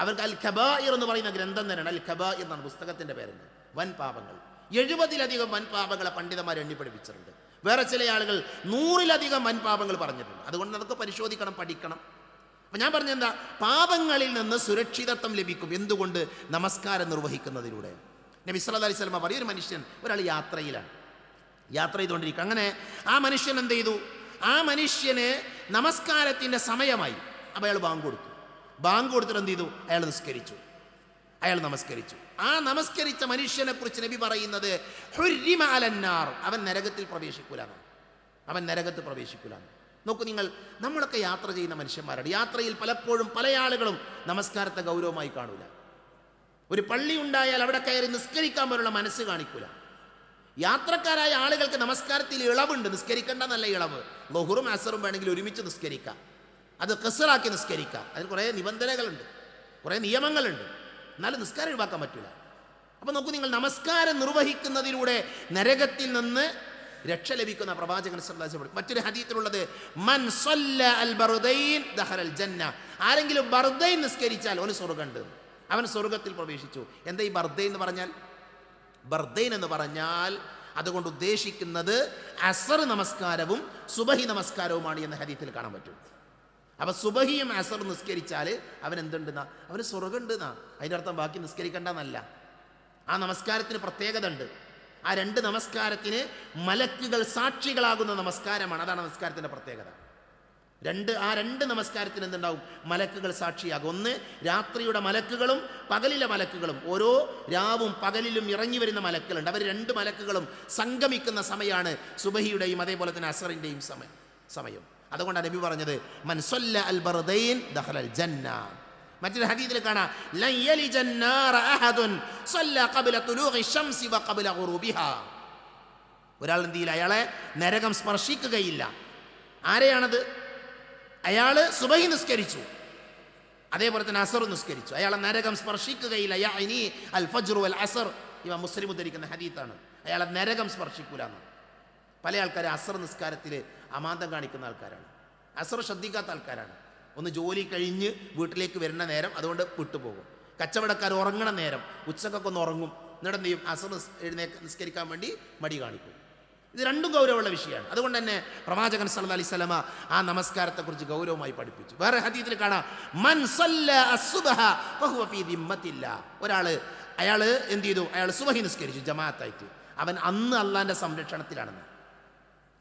അവർക്ക് അൽ ഖബായിർ എന്ന് പറയുന്ന ഗ്രന്ഥം തന്നെയാണ്. അൽ ഖബായിർ എന്നാണ് പുസ്തകത്തിൻ്റെ പേരുന്നത്. വൻ പാപങ്ങൾ 70-ലധികം വൻ പാപങ്ങളെ പണ്ഡിതന്മാർ എണ്ണിപ്പടിപ്പിച്ചിട്ടുണ്ട്. വേറെ ചില ആളുകൾ 100-ലധികം വൻ പാപങ്ങൾ പറഞ്ഞിട്ടുണ്ട്. അതുകൊണ്ട് നമുക്ക് പരിശോധിക്കണം, പഠിക്കണം. അപ്പം ഞാൻ പറഞ്ഞെന്താ, പാപങ്ങളിൽ നിന്ന് സുരക്ഷിതത്വം ലഭിക്കും. എന്തുകൊണ്ട്? നമസ്കാരം നിർവഹിക്കുന്നതിലൂടെ. നബി സല്ലല്ലാഹു അലൈഹി വസല്ലം പറയും, ഒരു മനുഷ്യൻ, ഒരാൾ യാത്രയിലാണ്, യാത്ര ചെയ്തുകൊണ്ടിരിക്കുക. അങ്ങനെ ആ മനുഷ്യൻ എന്ത് ചെയ്തു? ആ മനുഷ്യന് നമസ്കാരത്തിൻ്റെ സമയമായി. അപ്പോൾ അയാൾ ബാങ്ക് കൊടുത്തു. ബാങ്ക് കൊടുത്തിട്ട് എന്ത് ചെയ്തു? അയാൾ നിസ്കരിച്ചു. അയാൾ നമസ്കരിച്ചു. ആ നമസ്കരിച്ച മനുഷ്യനെ കുറിച്ച് നബി പറയുന്നത് ഹുർരിമ അലന്നാർ, അവൻ നരകത്തിൽ പ്രവേശിക്കൂലാണ്. അവൻ നരകത്തിൽ പ്രവേശിക്കൂലാണ്. നോക്കൂ നിങ്ങൾ, നമ്മളൊക്കെ യാത്ര ചെയ്യുന്ന മനുഷ്യന്മാരാണ്. യാത്രയിൽ പലപ്പോഴും പല ആളുകളും നമസ്കാരത്തെ ഗൗരവമായി കാണൂല. ഒരു പള്ളി ഉണ്ടായാൽ അവിടെ കയറി നിസ്കരിക്കാൻ പോലുള്ള മനസ്സ് കാണിക്കൂല. യാത്രക്കാരായ ആളുകൾക്ക് നമസ്കാരത്തിൽ ഇളവുണ്ട്. നിസ്കരിക്കേണ്ട നല്ല ഇളവ്. ളുഹറും അസറും വേണമെങ്കിൽ ഒരുമിച്ച് നിസ്കരിക്കാം, അത് ഖസ്റാക്കി നിസ്കരിക്കാം. അതിന് കുറേ നിബന്ധനകളുണ്ട്, കുറേ നിയമങ്ങളുണ്ട്. എന്നാലും നിസ്കാരം ഒഴിവാക്കാൻ പറ്റില്ല. അപ്പോൾ നോക്കൂ നിങ്ങൾ, നമസ്കാരം നിർവഹിക്കുന്നതിലൂടെ നരകത്തിൽ നിന്ന് രക്ഷ ലഭിക്കുന്ന പ്രവാചകൻ സല്ലല്ലാഹു അലൈഹി വസല്ലം. മറ്റൊരു ഹദീസിലുള്ളത്, മൻ സല്ല അൽ ബർദൈൻ ദഖലൽ ജന്ന, ആരെങ്കിലും ബർദൈൻ നിസ്കരിച്ചാൽ അവന് സ്വർഗ്ഗമുണ്ട്, അവൻ സ്വർഗ്ഗത്തിൽ പ്രവേശിച്ചു. എന്താ ഈ ബർദൈൻ എന്ന് പറഞ്ഞാൽ? ബർദൈൻ എന്ന് പറഞ്ഞാൽ അതുകൊണ്ട് ഉദ്ദേശിക്കുന്നത് അസർ നമസ്കാരവും സുബഹി നമസ്കാരവുമാണ് എന്ന് ഹദീസിൽ കാണാൻ പറ്റും. അപ്പോൾ സുബഹിയും അസർ നിസ്കരിച്ചാൽ അവൻ എന്തുണ്ടെന്നാ? അവന് സ്വർഗ്ഗമുണ്ട് എന്നാ. അതിൻ്റെ അർത്ഥം ബാക്കി നിസ്കരിക്കേണ്ടെന്നല്ല. ആ നമസ്കാരത്തിന് പ്രത്യേകത ഉണ്ട്. ആ 2 നമസ്കാരത്തിന് മലക്കുകൾ സാക്ഷികളാകുന്ന നമസ്കാരമാണ്. അതാണ് നമസ്കാരത്തിൻ്റെ പ്രത്യേകത. ആ രണ്ട് നമസ്കാരത്തിന് എന്തുണ്ടാവും? മലക്കുകൾ സാക്ഷിയാകും. ഒന്ന് രാത്രിയുടെ മലക്കുകളും പകലിലെ മലക്കുകളും. ഓരോ രാവും പകലിലും ഇറങ്ങി വരുന്ന മലക്കുകളുണ്ട്. അവർ 2 മലക്കുകളും സംഗമിക്കുന്ന സമയമാണ് സുബഹിയുടെയും അതേപോലെ തന്നെ അസറിൻ്റെയും സമയം. അതുകൊണ്ടാണ് നബി പറഞ്ഞത്, മൻ സല്ല അൽ ബർദൈൻ ദഖലൽ ജന്ന. മറ്റൊരു ഹദീസിൽ കാണാം, ലൻ യലിജൻ നാറ അഹദുൻ സല്ല ഖബ്ല തുലൂഇ ശംസി വ ഖബ്ല ഗുറൂബിഹാ. ഒരാൾ എന്ത് ചെയ്യില്ല? അയാളെ നരകം സ്പർശിക്കുകയില്ല. ആരെയാണത്? അയാൾ സുബഹി നിസ്കരിച്ചു, അതേപോലെ തന്നെ അസർ നിസ്കരിച്ചു. അയാളെ നരകം സ്പർശിക്കുകയില്ല. യഅനി അൽ ഫജ്ർ വൽ അസർ. ഇവ മുസ്ലിം ഉദ്ധരിക്കുന്ന ഹദീത്താണ്. അയാളെ നരകം സ്പർശിക്കൂലെന്ന്. പല ആൾക്കാർ അസർ നിസ്കാരത്തിൽ അമാന്തം കാണിക്കുന്ന ആൾക്കാരാണ്. അസർ ശ്രദ്ധിക്കാത്ത ആൾക്കാരാണ്. ഒന്ന് ജോലി കഴിഞ്ഞ് വീട്ടിലേക്ക് വരുന്ന നേരം അതുകൊണ്ട് വിട്ടുപോകും. കച്ചവടക്കാർ ഉറങ്ങണ നേരം ഉച്ചക്കൊക്കെ ഒന്ന് ഉറങ്ങും. എന്നിട്ട് എന്ത് ചെയ്യും? അസർ നിസ്കരിക്കാൻ വേണ്ടി മടി കാണിക്കും. ഇത് രണ്ടും ഗൗരവമുള്ള വിഷയമാണ്. അതുകൊണ്ട് തന്നെ പ്രവാചകൻ സല്ലല്ലാഹു അലൈഹി വസല്ലമ ആ നമസ്കാരത്തെക്കുറിച്ച് ഗൗരവമായി പഠിപ്പിച്ചു. വേറെ ഹദീസിൽ കാണാം, മൻ സല്ല അസ്സുബ്ഹ ഫഹുവ ഫീ ദിമ്മത്തില്ലാ. അയാൾ എന്ത് ചെയ്തു? അയാൾ സുബഹി നിസ്കരിച്ചു ജമാഅത്തായിട്ട്. അവൻ അന്ന് അള്ളാഹിൻ്റെ സംരക്ഷണത്തിലാണെന്ന്.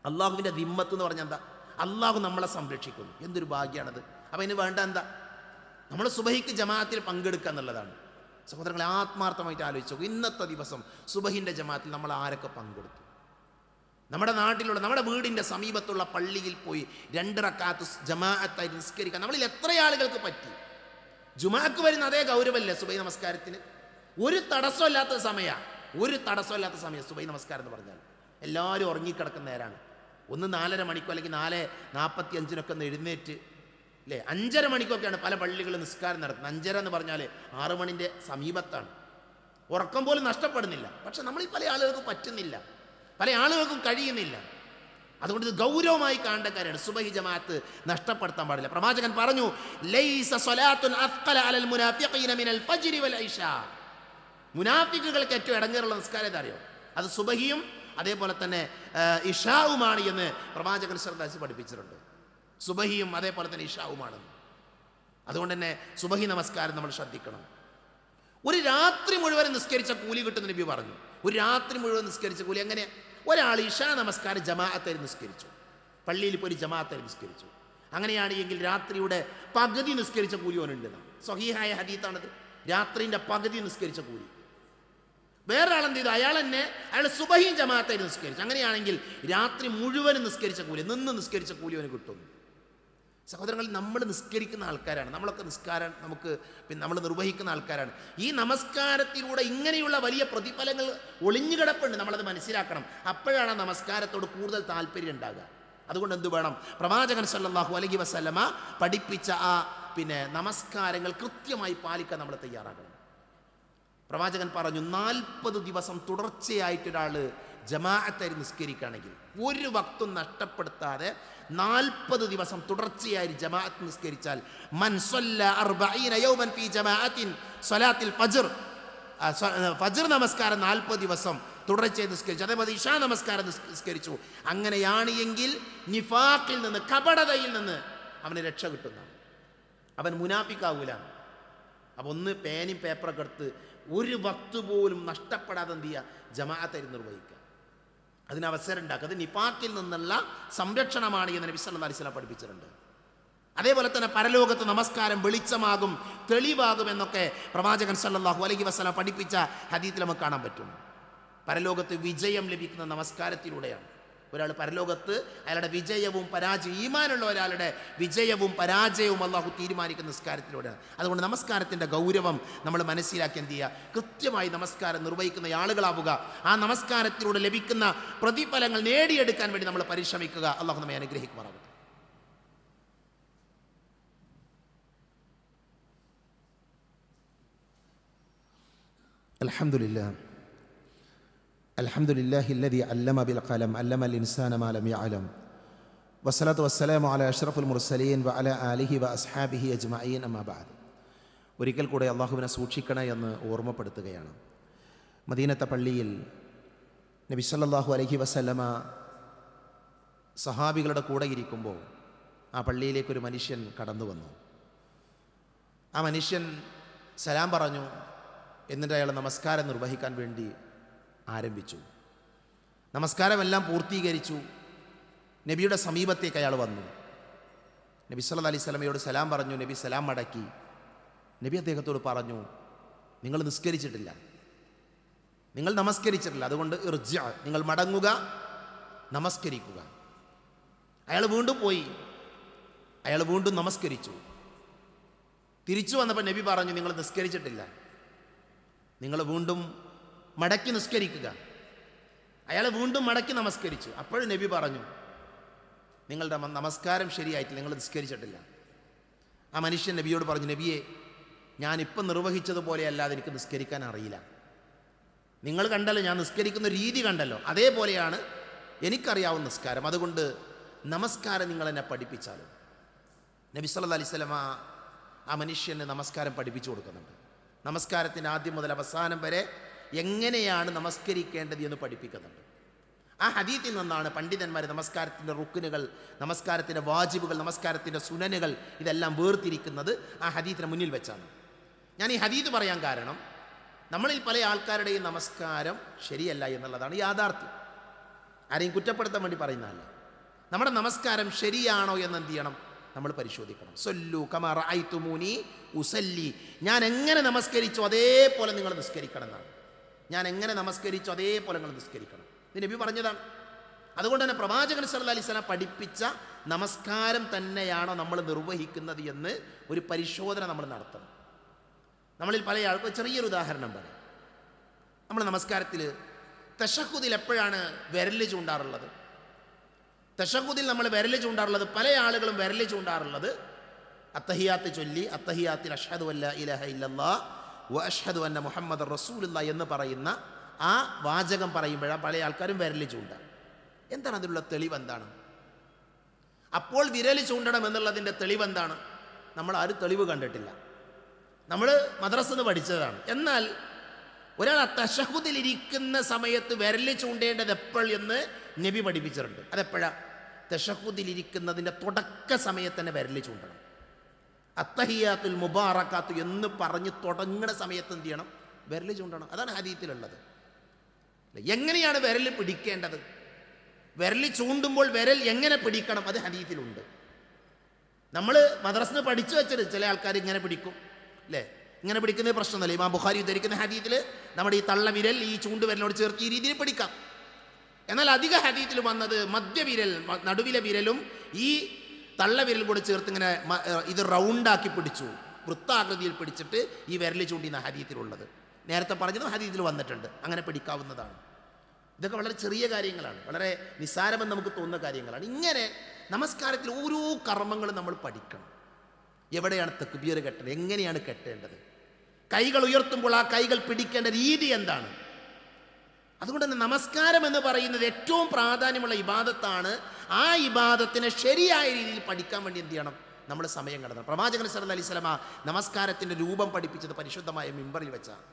അള്ളാഹുവിൻ്റെ ദിമ്മത്ത് എന്ന് പറഞ്ഞാൽ എന്താ? അള്ളാഹു നമ്മളെ സംരക്ഷിക്കുന്നു. എന്തൊരു ഭാഗ്യമാണത്. അപ്പം അതിന് വേണ്ട എന്താ? നമ്മൾ സുബഹിക്ക് ജമാഅത്തിൽ പങ്കെടുക്കുക എന്നുള്ളതാണ്. സഹോദരങ്ങളെ, ആത്മാർത്ഥമായിട്ട് ആലോചിച്ചു. ഇന്നത്തെ ദിവസം സുബഹിൻ്റെ ജമാഅത്തിൽ നമ്മൾ ആരൊക്കെ പങ്കെടുത്തു? നമ്മുടെ നാട്ടിലുള്ള, നമ്മുടെ വീടിൻ്റെ സമീപത്തുള്ള പള്ളിയിൽ പോയി 2 റക്അത്ത് ജമാഅത്തായി നിസ്കരിക്കാൻ നമ്മളിൽ എത്ര ആളുകൾക്ക് പറ്റി? ജുമാക്ക് വരുന്ന അതേ ഗൗരവമല്ലേ സുബഹി നമസ്കാരത്തിന്? ഒരു തടസ്സമില്ലാത്ത സമയം സുബഹി നമസ്കാരം എന്ന് പറഞ്ഞാൽ. എല്ലാവരും ഉറങ്ങിക്കിടക്കുന്ന നേരമാണ്. ഒന്ന് 4:30 മണിക്കോ അല്ലെങ്കിൽ 4:45 ഒന്ന് എഴുന്നേറ്റ്, അല്ലേ? 5:30 മണിക്കൊക്കെയാണ് പല പള്ളികളും നിസ്കാരം നടത്തുന്നത്. 5:30 എന്ന് പറഞ്ഞാൽ 6 മണിൻ്റെ സമീപത്താണ്. ഉറക്കം പോലും നഷ്ടപ്പെടുന്നില്ല. പക്ഷെ നമ്മൾ പല ആളുകൾക്കും പറ്റുന്നില്ല, പല ആളുകൾക്കും കഴിയുന്നില്ല. അതുകൊണ്ട് ഇത് ഗൗരവമായി കാണേണ്ട കാര്യമാണ്. സുബഹി ജമാഅത്ത് നഷ്ടപ്പെടുത്താൻ പാടില്ല. പ്രവാചകൻ പറഞ്ഞു, ലൈസ സ്വലാത്തുൻ അസ്ഖല അലൽ മുനാഫിഖീന മിനൽ ഫജ്രി വൽ ഇശാ. മുനാഫിക്കുകൾക്ക് ഏറ്റവും ഇടങ്ങേറുള്ള നിസ്കാരം അറിയോ? അത് സുബഹിയും അതേപോലെ തന്നെ ഇഷാവുമാണ് എന്ന് പ്രവാചകൻ സല്ലല്ലാഹു അലൈഹി വസല്ലം പഠിപ്പിച്ചിട്ടുണ്ട്. സുബഹിയും അതേപോലെ തന്നെ ഇഷാവുമാണ്. അതുകൊണ്ട് തന്നെ സുബഹി നമസ്കാരം നമ്മൾ ശ്രദ്ധിക്കണം. ഒരു രാത്രി മുഴുവൻ നിസ്കരിച്ച കൂലി കിട്ടുന്ന നബി പറഞ്ഞു. ഒരു രാത്രി മുഴുവൻ നിസ്കരിച്ച കൂലി എങ്ങനെ? ഒരാൾ ഇഷാ നമസ്കാരം ജമാഅത്തായി നിസ്കരിച്ചു, പള്ളിയിൽ പോയി ജമാഅത്തായി നിസ്കരിച്ചു. അങ്ങനെയാണ് എങ്കിൽ രാത്രിയുടെ പകുതി നിസ്കരിച്ച കൂലി ഓനുണ്ട്. സ്വഹീഹായ ഹദീത്താണത്. രാത്രിൻ്റെ പകുതി നിസ്കരിച്ച കൂലി. വേറെ ആളെന്ത് ചെയ്തു? അയാൾ സുബഹിയും ജമാഅത്തായി നിസ്കരിച്ചു. അങ്ങനെയാണെങ്കിൽ രാത്രി മുഴുവനും നിസ്കരിച്ച കൂലി, നിന്ന് നിസ്കരിച്ച കൂലി അവന് കിട്ടുന്നു. സഹോദരങ്ങളിൽ, നമ്മൾ നിസ്കരിക്കുന്ന ആൾക്കാരാണ്, നമ്മളൊക്കെ നിസ്കാരം നമ്മൾ നിർവഹിക്കുന്ന ആൾക്കാരാണ്. ഈ നമസ്കാരത്തിലൂടെ ഇങ്ങനെയുള്ള വലിയ പ്രതിഫലങ്ങൾ ഒളിഞ്ഞുകിടപ്പുണ്ട്, നമ്മളത് മനസ്സിലാക്കണം. അപ്പോഴാണ് നമസ്കാരത്തോട് കൂടുതൽ താല്പര്യം ഉണ്ടാകുക. അതുകൊണ്ട് എന്ത് വേണം? പ്രവാചകൻ സല്ലല്ലാഹു അലൈഹി വസല്ലമ പഠിപ്പിച്ച നമസ്കാരങ്ങൾ കൃത്യമായി പാലിക്കാൻ നമ്മൾ തയ്യാറാകണം. പ്രവാചകൻ പറഞ്ഞു, 40 ദിവസം തുടർച്ചയായിട്ടൊരാൾ ജമാഅത്തായി നിസ്കരിക്കുകയാണെങ്കിൽ, ഒരു വക്തും നഷ്ടപ്പെടുത്താതെ 40 ദിവസം തുടർച്ചയായി ജമാഅത്ത് നിസ്കരിച്ചാൽ, മൻ സ്വല്ല 40 യൗമൻ ഫീ ജമാഅത്തിൻ സ്വലാത്തിൽ ഫജ്ർ നമസ്കാരം 40 ദിവസം തുടർച്ചയായി നിസ്കരിച്ചു, അതേപോലെ ഇശാ നമസ്കാരം നിസ്കരിച്ചു, അങ്ങനെയാണ് എങ്കിൽ നിഫാഖിൽ നിന്ന്, കപടതയിൽ നിന്ന് അവന് രക്ഷ കിട്ടുന്നതാണ്. അവൻ മുനാഫിക്കാവൂല. അപ്പോൾ ഒന്ന് പേനയും പേപ്പറൊക്കെ എടുത്ത് ഒരു വക്ത് പോലും നഷ്ടപ്പെടാതെ എന്ത് ചെയ്യുക? ജമാഅത്തായി നിർവഹിക്കുക. അതിന് അവസരം ഉണ്ടാക്കുക. അത് നിഫാഖിൽ നിന്നുള്ള സംരക്ഷണമാണ് എന്ന് നബി സല്ലല്ലാഹു അലൈഹി വസല്ലം പഠിപ്പിച്ചിട്ടുണ്ട്. അതേപോലെ തന്നെ പരലോകത്ത് നമസ്കാരം വെളിച്ചമാകും, തെളിവാകും എന്നൊക്കെ പ്രവാചകൻ സല്ലല്ലാഹു അലൈഹി വസല്ലം പഠിപ്പിച്ച ഹദീസിൽ നമുക്ക് കാണാൻ പറ്റും. പരലോകത്ത് വിജയം ലഭിക്കുന്ന നമസ്കാരത്തിലൂടെയാണ്. ഒരാൾ പരലോകത്ത് അയാളുടെ വിജയവും പരാജയവും, ഈമാനുള്ള ഒരാളുടെ വിജയവും പരാജയവും അല്ലാഹു തീരുമാനിക്കുന്ന നിസ്കാരത്തിലൂടെയാണ്. അതുകൊണ്ട് നമസ്കാരത്തിൻ്റെ ഗൗരവം നമ്മൾ മനസ്സിലാക്കി എന്ത് ചെയ്യുക? കൃത്യമായി നമസ്കാരം നിർവഹിക്കുന്ന ആളുകളാവുക. ആ നമസ്കാരത്തിലൂടെ ലഭിക്കുന്ന പ്രതിഫലങ്ങൾ നേടിയെടുക്കാൻ വേണ്ടി നമ്മൾ പരിശ്രമിക്കുക. അല്ലാഹു നമ്മെ അനുഗ്രഹിക്കുമാറാകട്ടെ. അൽഹംദുലില്ലാഹ് അൽഹംദുലില്ലാഹില്ലദീ അല്ലമ ബിൽ ഖലം അല്ലമൽ ഇൻസാന മാ ലം യഅലം വസ്സലാത്തു വസ്സലാമു അലാ അഷ്റഫുൽ മുർസലീൻ വഅലാ ആലിഹി വഅസ്ഹാബിഹി അജ്മഈൻ അമ്മാ ബഅദ്. ഒരിക്കൽ കൂടെ അള്ളാഹുവിനെ സൂക്ഷിക്കണേ എന്ന് ഓർമ്മപ്പെടുത്തുകയാണ്. മദീനത്തെ പള്ളിയിൽ നബി സല്ലല്ലാഹു അലൈഹി വസല്ലമ സഹാബികളുടെ കൂടെ ഇരിക്കുമ്പോൾ ആ പള്ളിയിലേക്കൊരു മനുഷ്യൻ കടന്നു വന്നു. ആ മനുഷ്യൻ സലാം പറഞ്ഞു. എന്നിട്ട് അയാൾ നമസ്കാരം നിർവഹിക്കാൻ വേണ്ടി ആരംഭിച്ചു. നമസ്കാരമെല്ലാം പൂർത്തീകരിച്ചു. നബിയുടെ സമീപത്തേക്ക് അയാൾ വന്നു. നബി സല്ലല്ലാഹു അലൈഹി വസല്ലമയോട് സലാം പറഞ്ഞു. നബി സലാം മടക്കി. നബി അദ്ദേഹത്തോട് പറഞ്ഞു, നിങ്ങൾ നിസ്കരിച്ചിട്ടില്ല, നിങ്ങൾ നമസ്കരിച്ചിട്ടില്ല, അതുകൊണ്ട് ഇർജിഅ, നിങ്ങൾ മടങ്ങുക, നമസ്കരിക്കുക. അയാൾ വീണ്ടും പോയി. അയാൾ വീണ്ടും നമസ്കരിച്ചു. തിരിച്ചു വന്നപ്പോൾ നബി പറഞ്ഞു, നിങ്ങൾ നിസ്കരിച്ചിട്ടില്ല, നിങ്ങൾ വീണ്ടും മടക്കി നിസ്കരിക്കുക. അയാൾ വീണ്ടും മടക്കി നമസ്കരിച്ചു. അപ്പോഴും നബി പറഞ്ഞു, നിങ്ങളുടെ നമസ്കാരം ശരിയായിട്ടില്ല, നിങ്ങൾ നിസ്കരിച്ചിട്ടില്ല. ആ മനുഷ്യൻ നബിയോട് പറഞ്ഞു, നബിയെ, ഞാനിപ്പം നിർവഹിച്ചതുപോലെ അല്ലാതെ എനിക്ക് നിസ്കരിക്കാൻ അറിയില്ല. നിങ്ങൾ കണ്ടല്ലോ, ഞാൻ നിസ്കരിക്കുന്ന രീതി കണ്ടല്ലോ, അതേപോലെയാണ് എനിക്കറിയാവുന്ന നിസ്കാരം. അതുകൊണ്ട് നമസ്കാരം നിങ്ങൾ എന്നെ പഠിപ്പിച്ചാലും. നബി സല്ലല്ലാഹു അലൈഹി വസല്ലം ആ മനുഷ്യന് നമസ്കാരം പഠിപ്പിച്ചു കൊടുക്കുന്നുണ്ട്. നമസ്കാരത്തിൻ്റെ ആദ്യം മുതൽ അവസാനം വരെ എങ്ങനെയാണ് നമസ്കരിക്കേണ്ടത് എന്ന് പഠിപ്പിക്കുന്നുണ്ട്. ആ ഹദീത്തിൽ നിന്നാണ് പണ്ഡിതന്മാർ നമസ്കാരത്തിൻ്റെ റുക്നുകൾ, നമസ്കാരത്തിൻ്റെ വാജിബുകൾ, നമസ്കാരത്തിൻ്റെ സുനനുകൾ ഇതെല്ലാം വേർതിരിക്കുന്നത് ആ ഹദീത്തിന് മുന്നിൽ വെച്ചാണ്. ഞാൻ ഈ ഹദീത്ത് പറയാൻ കാരണം, നമ്മളിൽ പല ആൾക്കാരുടെയും നമസ്കാരം ശരിയല്ല എന്നുള്ളതാണ് യാഥാർത്ഥ്യം. ആരെയും കുറ്റപ്പെടുത്താൻ വേണ്ടി പറയുന്നതല്ല. നമ്മുടെ നമസ്കാരം ശരിയാണോ എന്ന് എന്ത് ചെയ്യണം? നമ്മൾ പരിശോധിക്കണം. സല്ലു കമാ റഅയ്തുമൂനി ഉസല്ലി, ഞാൻ എങ്ങനെ നമസ്കരിച്ചോ അതേപോലെ നിങ്ങൾ നിസ്കരിക്കണം എന്നാണ്. ഞാൻ എങ്ങനെ നമസ്കരിച്ചോ അതേപോലെ നിങ്ങൾ നിസ്കരിക്കണം. ഇത് നബി പറഞ്ഞതാണ്. അതുകൊണ്ട് തന്നെ പ്രവാചകൻ സല്ലല്ലാഹു അലൈഹി വസല്ലം പഠിപ്പിച്ച നമസ്കാരം തന്നെയാണോ നമ്മൾ നിർവഹിക്കുന്നത് എന്ന് ഒരു പരിശോധന നമ്മൾ നടത്തണം. നമ്മളിൽ പല ആൾക്കും ചെറിയൊരു ഉദാഹരണം പറയാം. നമ്മൾ നമസ്കാരത്തിൽ തശഹുദിൽ എപ്പോഴാണ് വിരൽ ചൂണ്ടാറുള്ളത്? തശഹുദിൽ നമ്മൾ വിരൽ ചൂണ്ടാറുള്ളത്, പല ആളുകളും വിരൽ ചൂണ്ടാറുള്ളത് അത്തഹിയാത്ത് ചൊല്ലി, അത്തഹിയാത്തിൽ അഷ്ഹദു അല്ലാ ഇലാഹ ഇല്ലല്ലാഹ് വ അഷ്ഹദു അന്ന മുഹമ്മദർ റസൂലുള്ളാഹ് എന്ന് പറയുന്ന ആ വാചകം പറയുമ്പോഴാണ് പല ആൾക്കാരും വിരൽ ചൂണ്ടാണ്. എന്താണ് അതിലുള്ള തെളിവെന്താണ്? അപ്പോൾ വിരൽ ചൂണ്ടണം എന്നുള്ളതിൻ്റെ തെളിവെന്താണ്? നമ്മൾ ആരും തെളിവ് കണ്ടിട്ടില്ല. നമ്മൾ മദ്രസയിൽ നിന്ന് പഠിച്ചതാണ്. എന്നാൽ ഒരാൾ ആ തശഹുദിലിരിക്കുന്ന സമയത്ത് വിരൽ ചൂണ്ടേണ്ടത് എപ്പോൾ എന്ന് നബി പഠിപ്പിച്ചിട്ടുണ്ട്. അതെപ്പോഴാണ്? തശഹുദിലിരിക്കുന്നതിൻ്റെ തുടക്ക സമയത്ത് തന്നെ വിരൽ ചൂണ്ടണം. അത്തഹിയാത്തുൽ മുബാറക്കാത്തു എന്ന് പറഞ്ഞ് തുടങ്ങുന്ന സമയത്ത് എന്ത് ചെയ്യണം? വിരൽ ചൂണ്ടണം. അതാണ് ഹദീത്തിലുള്ളത്. എങ്ങനെയാണ് വിരൽ പിടിക്കേണ്ടത്? വിരൽ ചൂണ്ടുമ്പോൾ വിരൽ എങ്ങനെ പിടിക്കണം? അത് ഹദീത്തിലുണ്ട്. നമ്മൾ മദ്രസയിൽ പഠിച്ചു വെച്ചത് ചില ആൾക്കാർ ഇങ്ങനെ പിടിക്കും, അല്ലേ? ഇങ്ങനെ പിടിക്കുന്നത് പ്രശ്നമൊന്നുമില്ല. ഇമാം ബുഖാരി ഉദ്ധരിക്കുന്ന ഹദീത്തിൽ നമ്മുടെ ഈ തള്ളവിരൽ ഈ ചൂണ്ടുവിരലിനോട് ചേർത്ത് ഈ രീതിയിൽ പിടിക്കാം. എന്നാൽ അധിക ഹദീത്തിൽ വന്നത് മധ്യവിരൽ, നടുവിലെ വിരലും ഈ തള്ളവിരലും കൂടെ ചേർത്ത് ഇങ്ങനെ ഇത് റൗണ്ടാക്കി പിടിച്ചു, വൃത്താകൃതിയിൽ പിടിച്ചിട്ട് ഈ വിരൽ ചൂണ്ടിന്ന ഹദീത്തിലുള്ളത്. നേരത്തെ പറഞ്ഞത് ഹദീത്തിൽ വന്നിട്ടുണ്ട്, അങ്ങനെ പിടിക്കാവുന്നതാണ്. ഇതൊക്കെ വളരെ ചെറിയ കാര്യങ്ങളാണ്, വളരെ നിസ്സാരമെന്ന് നമുക്ക് തോന്നുന്ന കാര്യങ്ങളാണ്. ഇങ്ങനെ നമസ്കാരത്തിൽ ഓരോ കർമ്മങ്ങളും നമ്മൾ പഠിക്കണം. എവിടെയാണ് തക്ബീർ കെട്ടേണ്ടത്, എങ്ങനെയാണ് കെട്ടേണ്ടത്, കൈകൾ ഉയർത്തുമ്പോൾ ആ കൈകൾ പിടിക്കേണ്ട രീതി എന്താണ്. അതുകൊണ്ട് തന്നെ നമസ്കാരം എന്ന് പറയുന്നത് ഏറ്റവും പ്രാധാന്യമുള്ള ഇബാദത്താണ്. ആ ഇബാദത്തിനെ ശരിയായ രീതിയിൽ പഠിക്കാൻ വേണ്ടി എന്ത് ചെയ്യണം, നമ്മൾ സമയം കടത്തണം. പ്രവാചകൻ സല്ലല്ലാഹു അലൈഹി വസല്ലമ നമസ്കാരത്തിൻ്റെ രൂപം പഠിപ്പിച്ചത് പരിശുദ്ധമായ മിമ്പറിൽ വെച്ചാണ്.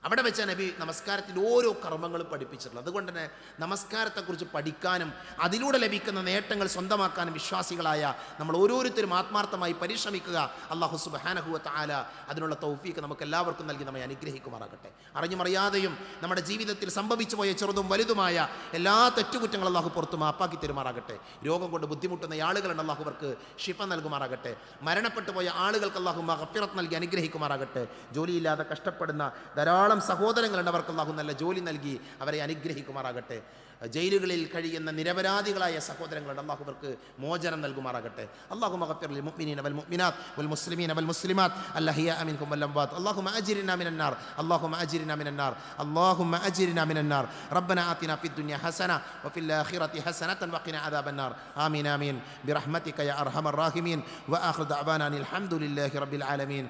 അവിടെ വെച്ച നബി നമസ്കാരത്തിൻ്റെ ഓരോ കർമ്മങ്ങളും പഠിപ്പിച്ചിട്ടുള്ളത്. അതുകൊണ്ട് തന്നെ നമസ്കാരത്തെക്കുറിച്ച് പഠിക്കാനും അതിലൂടെ ലഭിക്കുന്ന നേട്ടങ്ങൾ സ്വന്തമാക്കാനും വിശ്വാസികളായ നമ്മൾ ഓരോരുത്തരും ആത്മാർത്ഥമായി പരിശ്രമിക്കുക. അല്ലാഹു സുബ്ഹാനഹു വ തആല അതിനുള്ള തൗഫീഖ് നമുക്ക് എല്ലാവർക്കും നൽകി നമ്മെ അനുഗ്രഹിക്കുമാറാകട്ടെ. അറിഞ്ഞുമറിയാതെയും നമ്മുടെ ജീവിതത്തിൽ സംഭവിച്ചു പോയ ചെറുതും വലുതുമായ എല്ലാ തെറ്റുകുറ്റങ്ങളും അല്ലാഹു പുറത്തു മാപ്പാക്കി തരുമാറാകട്ടെ. രോഗം കൊണ്ട് ബുദ്ധിമുട്ടുന്ന ആളുകളുണ്ട്, അല്ലാഹു അവർക്ക് ശിഫ നൽകുമാറാകട്ടെ. മരണപ്പെട്ടു പോയ ആളുകൾക്ക് അല്ലാഹു മഗ്ഫിറത്ത് നൽകി അനുഗ്രഹിക്കുമാറാകട്ടെ. ജോലിയില്ലാതെ കഷ്ടപ്പെടുന്ന ധാരാളം സഹോദരങ്ങളുണ്ട്, അവർക്ക് അല്ലാഹു നല്ല ജോലി നൽകി അവരെ അനുഗ്രഹിക്കുമാറാകട്ടെ. ജയിലുകളിൽ കഴിയുന്ന നിരപരാധികളായ സഹോദരങ്ങളുണ്ട്, അല്ലാഹു അവർക്ക് മോചനം നൽകുമാറാകട്ടെ. അല്ലാഹു മഗ്ഫിർ ലിൽ മുഅ്മിനീന വൽ മുഅ്മിനാത്ത് വൽ മുസ്ലിമീന വൽ മുസ്ലിമാത്ത് അൽഅഹ്യാഅ മിൻഹും വൽ അംവാത്ത്. അല്ലാഹുമ്മ അജ്രിനാ മിനൻ നാർ, അല്ലാഹുമ്മ അജ്രിനാ മിനൻ നാർ, അല്ലാഹുമ്മ അജ്രിനാ മിനൻ നാർ. റബ്ബനാ ആതിനാ ഫിദ് ദുനിയ ഹസന വഫിൽ ആഖിറതി ഹസനതൻ വഖിനാ അദാബൻ നാർ. ആമീൻ ആമീൻ ബിറഹ്മതിക യാ അർഹമർ റാഹിമീൻ. വആഖിറു ദഅവാനാ അൽഹംദുലില്ലാഹി റബ്ബിൽ ആലമീൻ.